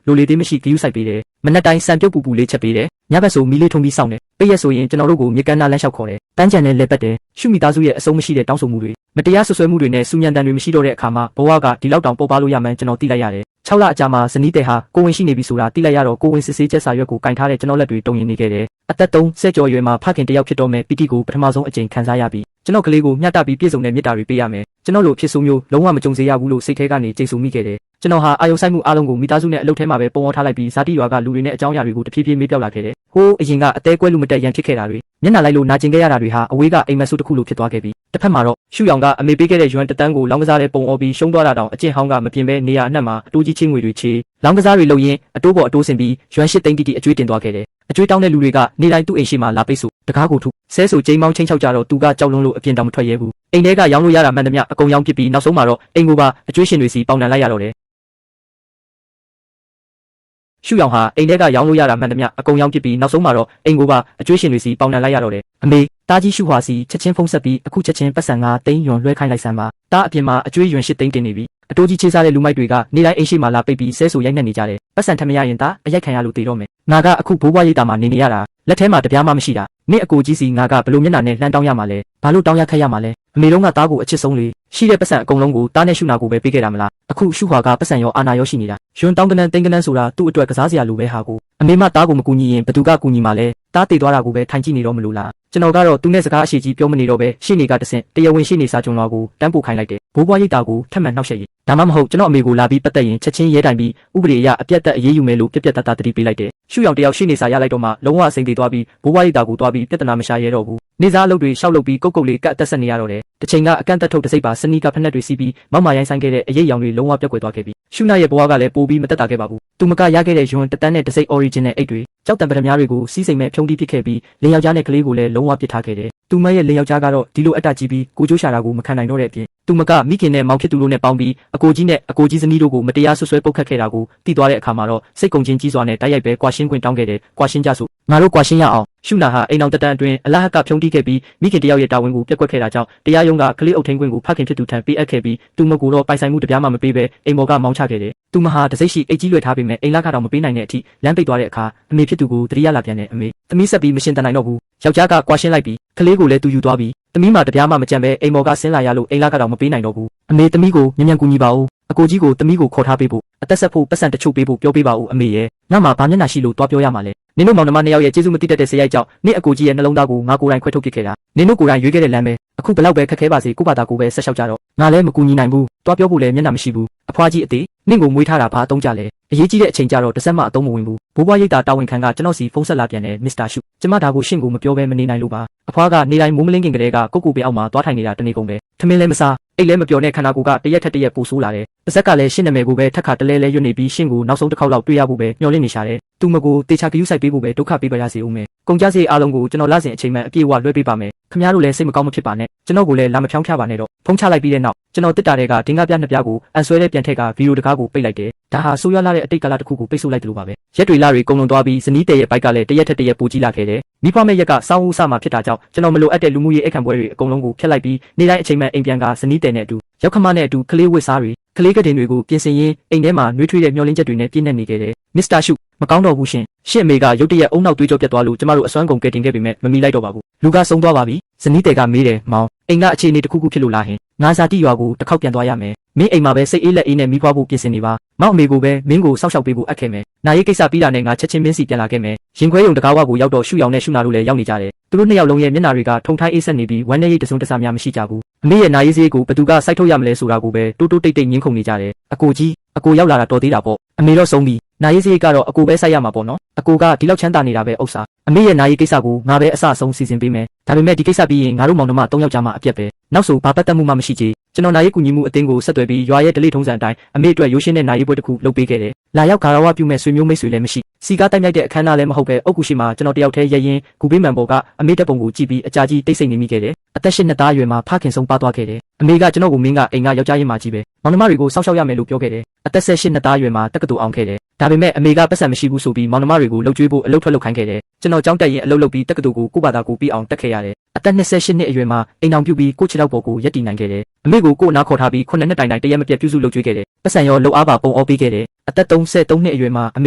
ိုလိုလေသေးမရှိဂရုစိုက်ပေးတယ်မနက်တိုင်းစံပြုတ်ပူပူလေးချက်ပေးတယ်ညဘက်ဆိုမီးလေးထုံပြီးစောင့်တယ်ပိတ်ရက်ဆိုရင်ကျွန်တော်တို့ကိုမြေကမ်းနားလမ်းလျှောက်ခေါ်တယ်တန်းကြံနဲ့လက်ပတ်တယ်ရှုမိသားစုရဲ့အဆုံးမရှိတဲ့တောင်းဆိုမှုတွေမတရားဆွဆွဲမှုတွေနဲ့စူညံတန်တွေမရှိတော့တဲ့အခါမှာဘဝကဒီလောက်တောင်ပုတ်ပါလို့ရမှန်းကျွန်တော်သိလိုက်ရတယ်6လအကြာမှာဇနီးတဲ့ဟာကိုဝင်ရှိနေပြီဆိုတာသိလိုက်ရတော့ကိုဝင်စစ်ဆေးချက်စာရွက်ကိုကင်ထားတဲ့ကျွန်တော်လက်တွေတုံရင်နေခဲ့တယ်အသက်30ကျော်ရွယ်မှာဖခင်တယောက်ဖြစ်တော့မယ်ပီတိကိုပထမဆုံးအကြိမ်ခံစားရပြီးကျွန်တော်ကလေးကိုမျှတပြီးပြည့်စုံတဲ့မေတ္တာတွေပေးရမယ်ကျွန်တော်လိုဖြစ်ဆိုးမျိုးလုံးဝမကြုံစေရဘူးလို့စိတ်ထဲကနေကြိတ်ဆုံမိခဲ့တယ်ကျွန်တော်ဟာအာယုံဆိုင်မှုအားလုံးကိုမိသားစုနဲ့အလုပ်ထဲမှာပဲပုံအောင်ထားလိုက်ပြီးဇာတိရွာကလူတွေနဲ့အကြောင်းအရာတွေကိုတဖြည်းဖြည်းမေးပြောက်လာခဲ့တယ်ဟိုးအရင်ကအသေးကွဲလူမတက်ရန်ဖြစ်ခဲ့တာတွေမျက်နှာလိုက်လို့နာကျင်ခဲ့ရတာတွေဟာအဝေးကအိမ်မက်ဆုတစ်ခုလိုဖြစ်သွားခဲ့ပြီးတစ်ဖက်မှာတော့ရှုရောင်ကအမေပေးခဲ့တဲ့ရွမ်တတန်းကိုလောင်းကစားတဲ့ပုံအော်ပြီးရှုံးသွားတာတောင်အကျင့်ဟောင်းကမပြင်ဘဲနေရာအနှံ့မှာအတိုးကြီးချင်းငွေတွေချေလောင်းကစားတွေလုပ်ရင်းအတိုးပေါ်အတိုးဆင်ပြီးရွမ်8သိန်းတိတိအကျွေးတင်သွားခဲ့တယ်အကျွေးတောင်းတဲ့လူတွေကနေတိုင်းသူ့အိမ်ရှိမှလာပိတ်ဆိုတကားကိုထုဆဲဆိုကျိန်းမောင်းချင်းချောက်ကြတော့သူကကြောက်လွန်းလို့အပြင်တောင်မထွက်ရဲဘူးအိမ်ထဲကရောင်းလို့ရတာမှန်သမျှအကုန်ရောင်းပစ်ပြီးနောက်ဆုံးမှာတော့အိမ်ကိုပါအကျွေးရှင်တွေစီပေါင်နှံလိုက်ရတော့တယ်ရှုရောင်ဟာအိမ်ထဲကရောင်းလို့ရတာမှန်သမျှအကုန်ရောင်းပစ်ပြီးနောက်ဆုံးမှာတော့အိမ်ကိုပါအကျွေးရှင်တွေစီပေါင်နှံလိုက်ရတော့တယ်အမေတားကြီးရှုဟာစီချက်ချင်းဖုံးဆက်ပြီးအခုချက်ချင်းပတ်စံ9သိန်းယွန်လွှဲခိုင်းလိုက်စမ်းပါတားအပြင်မှာအကျွေးယွန်8သိန်းတင်နေပြီအတိုးကြီးချေးစားတဲ့လူမိုက်တွေကနေတိုင်းအိမ်ရှိမှလာပိတ်ပြီးဆဲဆိုရိုက်နှက်နေကြတယ်ပတ်စံထမရရင်တာအရိုက်ခံရလို့တေတော့မယ်ငါကအခုဘိုးဘွားရိတ်တာမှာနေနေရတာလက်ထဲမှာတပြားမှမရှိတာနေ့အကိုကြီးစီငါကဘလို့မျက်နှာနဲ့လှမ်းတောင်းရမှာလဲဘာလို့တောင်းရခက်ရမှာလဲအမေတို့ကတားကိုအချစ်ဆုံးလေရှိတဲ့ပတ်စံအကုန်လုံးကိုတားနဲ့ရှုနာကိုပဲပေးခဲ့တာမလားအခုရှုဟာကပတ်စံရောအာနာရောရှိနေတာယွန်းတောင်းကနန်းတိန်ကနန်းဆိုတာသူ့အတွက်ကစားစရာလိုပဲဟာကိုအမေမတားကိုမကူညီရင်ဘသူကကူညီမှာလဲတားတေသွားတာကိုပဲထိုင်ကြည့်နေတော့မလို့လားကျွန်တော်ကတော့သူနဲ့စကားအရှိကြီးပြောမနေတော့ပဲရှေ့နေကတဆင့်တရားဝင်ရှေ့နေစာကြုံတော်ကိုတန်းပို့ခိုင်းလိုက်တယ်ဘိုးဘွားရိတ်တာကိုထပ်မံနှောက်ယှက်ရေးဒါမှမဟုတ်ကျွန်တော်အမေကိုလာပြီးပတ်သက်ရင်ချက်ချင်းရဲတိုင်ပြီးဥပဒေအရအပြတ်သက်အရေးယူမယ်လို့ပြက်ပြက်သားသားတတိပေးလိုက်တယ်ရှုရောင်တယောက်ရှေ့နေစာရလိုက်တော့မှလုံးဝအစိမ်သေးသွားပြီးဘိုးဘွားရိတ်တာကိုတွားပြီးပြဿနာမရှာရဲတော့ဘူးနေစားအလုပ်တွေရှောက်လုပ်ပြီးကုတ်ကုတ်လေးကတ်အသက်ဆက်နေရတော့တယ်တစ်ချိန်ကအကန့်တက်ထုတ်တစိပ်ပါစနီးကဖက်နှက်တွေစီးပြီးမောက်မာရိုင်းဆိုင်ခဲ့တဲ့အရေးရောင်တွေလုံးဝပြက်ကွယ်သွားခဲ့ပြီးရှုနာရဲ့ဘဝကလည်းပိုပြီးမတက်တာခဲ့ပါဘူးသူမကရခဲ့တဲ့ယွန်းတတန်းနဲ့တစိပ် original အိတ်တွေကြောက်တံပဒမားတွေကိုစီးစိမ်မဲ့ဖြုံးတီးပစ်ခဲ့ပြီးလင်ယောက်ျားနဲ့ကလေးကိုလည်းလုံးဝပစ်ထားခဲ့တယ်သူ သူမရဲ့လင်ယောက်ျားကတော့ဒီလိုအတ္တကြီးပြီးကိုကျိုးရှာတာကိုမခံနိုင်တော့တဲ့အပြင်သူမကမိခင်နဲ့မောင်ဖြစ်သူတို့နဲ့ပေါင်းပြီးအကိုကြီးနဲ့အကိုကြီးဇနီးတို့ကိုမတရားဆွဆွဲပုတ်ခတ်ခဲ့တာကိုသိသွားတဲ့အခါမှာတော့စိတ်ကုန်ချင်းကြီးစွာနဲ့တိုက်ရိုက်ပဲကွာရှင်းခွင့်တောင်းခဲ့တယ်။ကွာရှင်းကြစို့ငါတို့ကွာရှင်းရအောင်ရှုနာဟာအိမ်အောင်တက်တန်းအတွင်းအလားဟကဖြုံးတီးခဲ့ပြီးမိခင်တယောက်ရဲ့တာဝန်ကိုပြက်ကွက်ခဲ့တာကြောင့်တရားရုံးကကလေးအုပ်ထိန်ခွင့်ကိုဖခင်ဖြစ်သူထံပေးအပ်ခဲ့ပြီးသူမကိုတော့ပိုင်ဆိုင်မှုတပြားမှမပေးဘဲအိမ်ပေါ်ကမောင်းချခဲ့တယ်။သူမဟာတစိမ့်ရှိအိတ်ကြီးလွှဲထားပေမဲ့အိမ်လာကတော့မပေးနိုင်တဲ့အထိလမ်းပိတ်သွားတဲ့အခါအမေဖြစ်သူကိုတတိယလာပြန်တဲ့အမေသမီးဆက်ပြီးမရှင်းတန်နိုင်တော့ဘူး။ယောက်ျားကကွာရှင်းလိုက်ပြီးကလေးကိုလည်းသူယူသွားပြီးသမီးမှတပြားမှမကြံပဲအိမ်ပေါ်ကဆင်းလာရလို့အိမ်လာကတော့မပေးနိုင်တော့ဘူး။အမေသမီးကိုမြန်မြန်ကူညီပါဦး။အကိုကြီးကိုသမီးကိုခေါ်ထားပေးဖို့အသက်ဆက်ဖို့ပတ်စံတချို့ပေးဖို့ပြောပေးပါဦးအမေရဲ့ငါမှဘာမျက်နှာရှိလို့တွားပြောရမှာလဲနင်တို့မောင်နှမနှစ်ယောက်ရဲ့ကျေးဇူးမသိတတ်တဲ့ဆရာကြီးကြောင့်နင့်အကိုကြီးရဲ့နှလုံးသားကိုငါကိုယ်တိုင်ခွဲထုတ်ပစ်ခဲ့တာနင်တို့ကိုယ်တိုင်ရွေးခဲ့တဲ့လမ်းပဲအခုဘလောက်ပဲခက်ခဲပါစေကိုယ့်ဘာသာကိုပဲဆက်လျှောက်ကြတော့ငါလည်းမကူညီနိုင်ဘူးတွားပြောဖို့လည်းမျက်နှာမရှိဘူးအဖွားကြီးအသေးနင့်ကိုမွေးထားတာဘာအတုံးကြလဲအရေးကြီးတဲ့အချိန်ကြတော့တစ်စက်မှအတုံးမဝင်ဘူးဘိုးဘွားရိတ်တာတာဝန်ခံကကျွန်တော်စီဖုန်းဆက်လာပြန်တယ်မစ္စတာရှုကျမဒါကိုရှင့်ကိုမပြောဘဲမနေနိုင်လို့ပါအဖွားကနေတိုင်းမိုးမလင်းခင်ကလေးကကိုကိုပေအောက်မှာတွားထိုင်နေတာတနေ့ကုန်ပဲထမင်းလည်းမစားအိတ်လည်းမပြောနဲ့ခန္ဓာကိုယ်ကတရက်ထက်တရက်ပိုဆိုးလာတယ်။ပါဇက်ကလည်းရှင့်နာမည်ကိုပဲထက်ခါတလဲလဲရွတ်နေပြီးရှင့်ကိုနောက်ဆုံးတစ်ခေါက်လောက်တွေ့ရဖို့ပဲမျှော်လင့်နေရှာတယ်။သူမကိုတေချာဂရုစိုက်ပေးဖို့ပဲဒုက္ခပေးပါရစေဦးမယ်။ကုန်ကြစည်အားလုံးကိုကျွန်တော်လစဉ်အချိန်မှန်အပြည့်အဝလွှဲပေးပါမယ်။ခင်ဗျားတို့လည်းစိတ်မကောင်းမဖြစ်ပါနဲ့။ကျွန်တော်ကိုလည်းလာမဖြောင်းဖြပါနဲ့တော့ဖုံးချလိုက်ပြီးတဲ့နောက်ကျွန်တော်တစ်တာတဲ့ကဒင်္ဂပြနှစ်ပြားကိုအန်ဆွဲတဲ့ပြန်ထက်ကဗီဒီယိုတကားကိုပိတ်လိုက်တယ်။ဒါဟာဆိုးရွားလာတဲ့အတိတ်ကာလတစ်ခုကိုပိတ်ဆို့လိုက်တယ်လို့ပါပဲ။ရက်တွေလတွေကုန်လွန်သွားပြီးဇနီးတဲ့ရဲ့ဘိုက်ကလည်းတရက်ထက်တရက်ပိုကြီးလာခဲ့တယ်။မိဖွားမဲ့ရက်ကစောင်းဦးစမှဖြစ်တာကြောင့်ကျွန်တော်မလိုအပ်တဲ့လူမှုရေးအခမ်းပွဲတွေအကုန်လုံးကိုဖျက်လိုက်ပြီးနေ့တိုင်းအချိန်မှန်အိမ်ပြန်ကဇနီးတဲ့နဲ့အတူရောက်ခမနဲ့အတူကလေးဝစ်စားတွေကလေးကတင်တွေကိုပြင်ဆင်ရင်းအိမ်ထဲမှာနှွေးထွေးတဲ့မျောလင်းချက်တွေနဲ့ပြည့်နေနေခဲ့တယ်။မစ္စတာရှုမကောင်းတော့ဘူးရှင်။ရှင့်အမေကရုတ်တရက်အုံနောက်သွေးကြောပြတ်သွားလို့ကျမတို့အစွမ်းကုန်ကယ်တင်ခဲ့ပေမဲ့မမီလိုက်တော့ပါဘူး။လူကဆုံးသွားပါပြီ။ဇနီးတဲ့ကမေးတယ်မောင်အိမ်ကအခြေအနေတစ်ခုခုဖြစ်လို့လားဟင်။ငါဇာတိရွာကိုတစ်ခေါက်ပြန်သွားရမယ်။မင်းအိမ်မှာပဲစိတ်အေးလက်အေးနဲ့မိဖွားဖို့ပြင်ဆင်နေပါ။မောင်အမေကိုပဲမင်းကိုစောက်ရှောက်ပေးဖို့အပ်ခဲ့မယ်။နာရေးကိစ္စပြီးတာနဲ့ငါချက်ချင်းမင်းစီပြန်လာခဲ့မယ်။ရင်ခွဲယုံတကားဝကိုရောက်တော့ရှုရောင်နဲ့ရှုနာတို့လည်းရောက်နေကြတယ်။သူတို့နှစ်ယောက်လုံးရဲ့မျက်နှာတွေကထုံထိုင်းအေးဆက်နေပြီးဝမ်းနဲ့ရိတ်တစုံတစများမရှိကြဘူး။အမေရဲ့နာရေးစည်းကိုဘသူကစိုက်ထုတ်ရမလဲဆိုတာကိုပဲတိုးတိုးတိတ်တိတ်ငင်းခုန်နေကြတယ်။အကိုကြီးအကိုရောက်လာတာတော်သေးတာပေါ့။အမေတော့ဆုံးပြီ။နာရေးစည်းကတော့အကိုပဲစိုက်ရမှာပေါ့နော်။အကိုကဒီလောက်ချမ်းသာနေတာပဲဥစ္စာ။အမေရဲ့နာရေးကိစ္စကိုငါပဲအဆအဆုံးစီစဉ်ပေးမယ်။ဒါပေမဲ့ဒီကိစ္စပြီးရင်ငါတို့မောင်နှမ၃ယောက်ကြာမှအပြတ်ပဲ။နောက်ဆိုဘာပတ်သက်မှုမှမရှိချေ။ကျွန်တော်နာရေးကူညီမှုအသင်းကိုဆက်သွယ်ပြီးရွာရဲ့ဒလိထုံးစံအတိုင်းအမေအတွက်ရိုးရှင်းတဲ့နာရေးပွဲတစ်ခုလုပ်ပေးခဲ့တယ်။လာရောက်ဂါရဝပြုမဲ့ဆွေမျိုးမိတ်ဆွေလည်းမရှိ။စီကားတိုက်မြိုက်တဲ့အခမ်းအနားလည်းမဟုတ်ပဲအုတ်ကူရှိမှကျွန်တော်တယောက်တည်းရရင်ဂူပေးမှန်ပေါ်ကအမေတက်ပုံကိုကြည့်ပြီးအကြာကြီးတိတ်ဆိတ်နေမိခဲ့တယ်။အသက်၈နှစ်သားအရွယ်မှာဖခင်ဆုံးပါသွားခဲ့တယ်။အမေကကျွန်တော်ကိုမင်းကအိမ်ကယောက်ျားရင်မကြီးပဲ။မောင်နှမတွေကိုစောက်ရှောက်ရမယ်လို့ပြောခဲ့တယ်။အသက်၁၈နှစ်သားအရွယ်မှာတက္ကသိုလ်အောင်ခဲ့တယ်။ဒါပေမဲ့အမေကပတ်စံမရှိဘူးဆိုပြီးမောင်နှမတွေကိုလှုပ်ကြွေးဖို့အလုပ်ထွက်လုပ်ခိုင်းခဲ့တယ်။ကျွန်တော်ကြောင်းတက်ရင်အလုပ်လုပ်ပြီးတက္ကသိုလ်ကိုဘာသာကိုပြီးအောင်တက်ခဲ့ရတယ်။အသက်28နှစ်အရွယ်မှာအိမ်အောင်ပြုပြီးကိုခြေထောက်ပေါ်ကိုရက်တည်နိုင်ခဲ့တယ်။အမေကိုနားခေါ်ထားပြီး9နှစ်တိုင်တိုင်တရက်မပြတ်ပြုစုလုပ်ကြွေးခဲ့တယ်။ပတ်စံရောလှုပ်အားပါပုံအောပေးခဲ့တယ်။အသက်33နှစ်အရွယ်မှာအမေ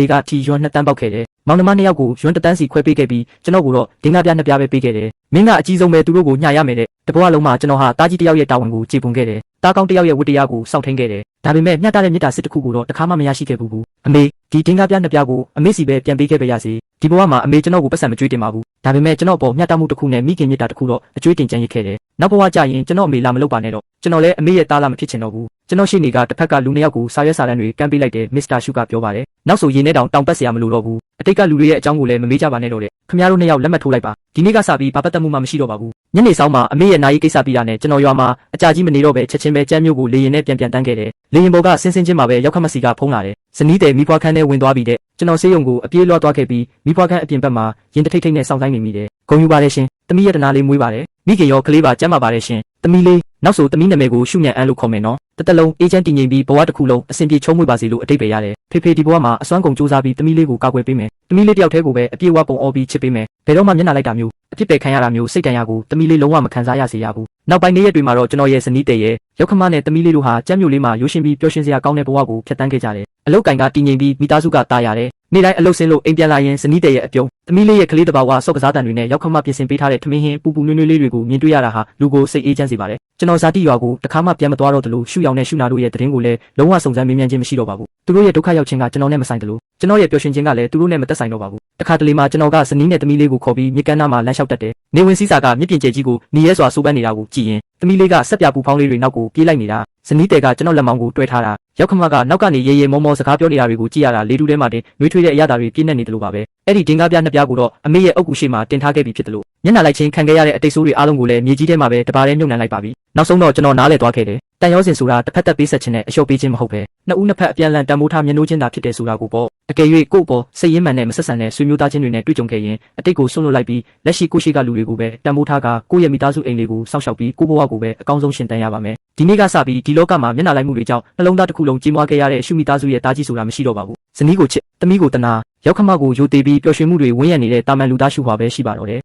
ကထီရွန်း2တန်းပေါက်ခဲ့တယ်။မောင်နှမ2ယောက်ကိုရွန်း1တန်းစီခွဲပေးခဲ့ပြီးကျွန်တော်ကိုတော့ဒင်္ဂပြ2ပြားပဲပေးခဲ့တယ်။မင်းကအကြီးဆုံးပဲသူတို့ကိုညှာရမယ်တဲ့။တဘွားလုံးမှာကျွန်တော်ဟာတားကြီးတယောက်ရဲ့တာဝန်ကိုကျေပွန်ခဲ့တယ်။တားကောင်းတယောက်ရဲ့ဝတ္တရားကိုစောင့်ထိန်ခဲ့တယ်။ဒါပေမဲ့မျှတတဲ့မေတ္တာစစ်တစ်ခုကိုတော့တခါမှမရရှိခဲ့ဘူး။အမေဒီဒင်္ဂပြ2ပြားကိုအမေစီပဲပြန်ပေးခဲ့ပါရစေ။ဒီဘဝမှာအမေကျွန်တော်ကိုပတ်စံမကြွေးတင်ပါဘူး။ဒါပေမဲ့ကျွန်တော်ပေါ်မျှတမှုတစ်ခုနဲ့မိခင်မေတ္တာတစ်ခုတော့အကြွေးတင်ကြံရစ်ခဲ့တယ်။နောက်ဘဝကျရင်ကျွန်တော်အမေလာမလုပ်ပါနဲ့တော့ကျွန်တော်လည်းအမေရဲ့သားလာမဖြစ်ချင်တော့ဘူး။ကျွန်တော်ရှိနေကတစ်ဖက်ကလူ2ယောက်ကိုစာရွက်စာတမ်းတွေကမ်းပေးလိုက်တယ်မစ္စတာရှုကပြောပါတယ်။နောက်ဆိုရေနဲ့တောင်ပတ်စရာမလိုတော့ဘူး။အတိတ်ကလူတွေရဲ့အကြောင်းကိုလည်းမမေးကြပါနဲ့တော့တဲ့။ခင်ဗျားတို့2ယောက်လက်မှတ်ထိုးလိုက်ပါ။ဒီနေ့ကစပြီးဘာပတ်သက်မှုမှမရှိတော့ပါဘူး။ညနေဆောင်မှာအမေရဲ့နာရီကိစ္စပြီးတာနဲ့ကျွန်တော်ရွာမှာအကြာကြီးမနေတော့ပဲချက်ချင်းပဲကျမ်းမျိုးကိုလေရင်နဲ့ပြန်တန်းခဲ့တယ်။လေရင်ပေါ်ကဆင်းချင်းမှာပဲရောက်ခမစီကဖုံးလာတယ်။ဇနီးတဲ့မိဖွားခန်းထဲဝင်သွားပြီးတဲ့ကျွန်တော်ဆေးရုံကိုအပြေးလွှားသွားခဲ့ပြီးမိဖွားခန်းအပြင်ဘက်မှာရင်တထိတ်ထိတ်နဲ့စောင့်ဆိုင်နေမိတယ်။ဂုံယူပါတယ်ရှင်။သမီးရဲ့တနာလေးမွေးပါတယ်။မိခင်ရောကလေးပါကျမ်းပါပါတယ်ရှင်။သမီးလေးနောက်ဆိုသမီးနာမည်ကိုရှုညံအန်းလို့ခေါ်မယ်နော်။တစ်သက်လုံးအေးချမ်းတည်ငြိမ်ပြီးဘဝတစ်ခုလုံးအဆင်ပြေချုံးမွေ့ပါစေလို့အတိတ်ပဲရတယ်။ဖေဖေဒီဘဝမှာအစွမ်းကုန်စူးစမ်းပြီးသမီးလေးကိုကာကွယ်ပေးမယ်။သမီးလေးတယောက်တည်းကိုပဲအပြည့်အဝပုံအော်ပြီးချစ်ပေးမယ်။ဘယ်တော့မှမျက်နှာလိုက်တာမျိုးအဖြစ်ပယ်ခံရတာမျိုးစိတ်တန်ရာကိုသမီးလေးလုံးဝမခံစားရစေရဘူး။နောက်ပိုင်းနေ့ရက်တွေမှာတော့ကျွန်တော်ရဲ့ဇနီးတဲ့ရဲ့ရောက်ခမနဲ့သမီးလေးတို့ဟာကျမ်းမြို့လေးမှာရိုးရှင်းပြီးပျော်ရွှင်စရာကောင်းတဲ့ဘဝကိုဖြတ်သန်းခဲ့ကြတယ်။အလုတ်ကင်ကတည်ငြိမ်ပြီးမိသားစုကတာရတယ်။နေ့တိုင်းအလုတ်ဆင်းလို့အိမ်ပြန်လာရင်ဇနီးတဲ့ရဲ့အပြုံးသမီးလေးရဲ့ကလေးတစ်ပါးဝါဆော့ကစားတန်တွေနဲ့ရောက်ခမပြင်ဆင်ပေးထားတဲ့ထမင်းဟင်းပူပူနွေးနွေးလေးတွေကိုမြင်တွေ့ရတာဟာလူကိုစိတ်အေးချမ်းစေပါတယ်။ကျွန်တော်ဇာတိရွာကိုတခါမှပြန်မသွားတော့သလိုရှုရောင်နဲ့ရှုနာတို့ရဲ့သတင်းကိုလည်းလုံးဝစုံစမ်းမေးမြန်းခြင်းမရှိတော့ပါဘူး။သူတို့ရဲ့ဒုက္ခရောက်ခြင်းကကျွန်တော်နဲ့မဆိုင်သလိုကျွန်တော်ရဲ့ပျော်ရွှင်ခြင်းကလည်းသူတို့နဲ့မသက်ဆိုင်တော့ပါဘူး။တခါတလေမှာကျွန်တော်ကဇနီးနဲ့သမီးလေးကိုခေါ်ပြီးမြစ်ကမ်းနားမှာလမ်းလျှောက်တက်တယ်။နေဝင်စည်းစာကမြစ်ပြင်ကျဲကြီးကိုနီရဲစွာစိုးပန်းနေတာကိုကြည့်ရင်သမီးလေးကဆက်ပြပူဖောင်းလေးတွေနောက်ကိုပြေးလိုက်နေတာ ဇနီးတဲ့ကကျွန်တော်လက်မောင်းကိုတွဲထားတာရောက်ခမကနောက်ကနေရေရေမောမောစကားပြောနေတာတွေကိုကြည့်ရတာလေတူထဲမှာတင်နှွေးထွေးတဲ့အရာတွေပြည့်နေတယ်လို့ပါပဲအဲ့ဒီဒင်္ဂါပြနှစ်ပြားကိုတော့အမေရဲ့အုပ်ကူရှိမှတင်ထားခဲ့ပြီးဖြစ်တယ်လို့မျက်နှာလိုက်ချင်းခံခဲ့ရတဲ့အတိတ်ဆိုးတွေအားလုံးကိုလည်းမြေကြီးထဲမှာပဲတပါးတည်းမြုပ်နှံလိုက်ပါပြီနောက်ဆုံးတော့ကျွန်တော်နားလည်သွားခဲ့တယ်တန်ရောစင်ဆိုတာတစ်ဖက်သက်ပေးဆက်ခြင်းနဲ့အလျှော့ပေးခြင်းမဟုတ်ပဲနှစ်ဦးနှစ်ဖက်အပြန်အလှန်တန်ဖိုးထားမျက်နှိုးခြင်းသာဖြစ်တယ်ဆိုတာကိုပေါ့အကယ်၍ကိုယ့်ပေါ်စိတ်ရင်းမှန်နဲ့မဆက်ဆံတဲ့ဆွေမျိုးသားချင်းတွေနဲ့တွေ့ကြုံခဲ့ရင်အတိတ်ကိုဆွန့်လွတ်လိုက်ပြီးလက်ရှိကိုရှိကလူတွေကိုပဲတန်ဖိုးထားကကိုယ့်ရဲ့မိသားစုအိမ်လေးကိုစောင့်ရှောက်ပြီးကိုယ့်ဘဝကိုပဲအကောင်းဆုံးရှင်သန်ရပါမယ်ဒီနေ့ကစပြီးဒီလောကမှာမျက်နှာလိုက်မှုတွေကြောင့်နှလုံးသားတစ်ခုလုံးကြီးမွားခဲ့ရတဲ့ရှုမိသားစုရဲ့တားကြီးဆိုတာမရှိတော့ပါဘူးဇနီးကိုချစ်သမီးကိုတနာရောက်ခမကိုယိုသေးပြီးပျော်ရွှင်မှုတွေဝန်းရံနေတဲ့တာမန်လူသားရှုဟွာပဲရှိပါတော့တယ်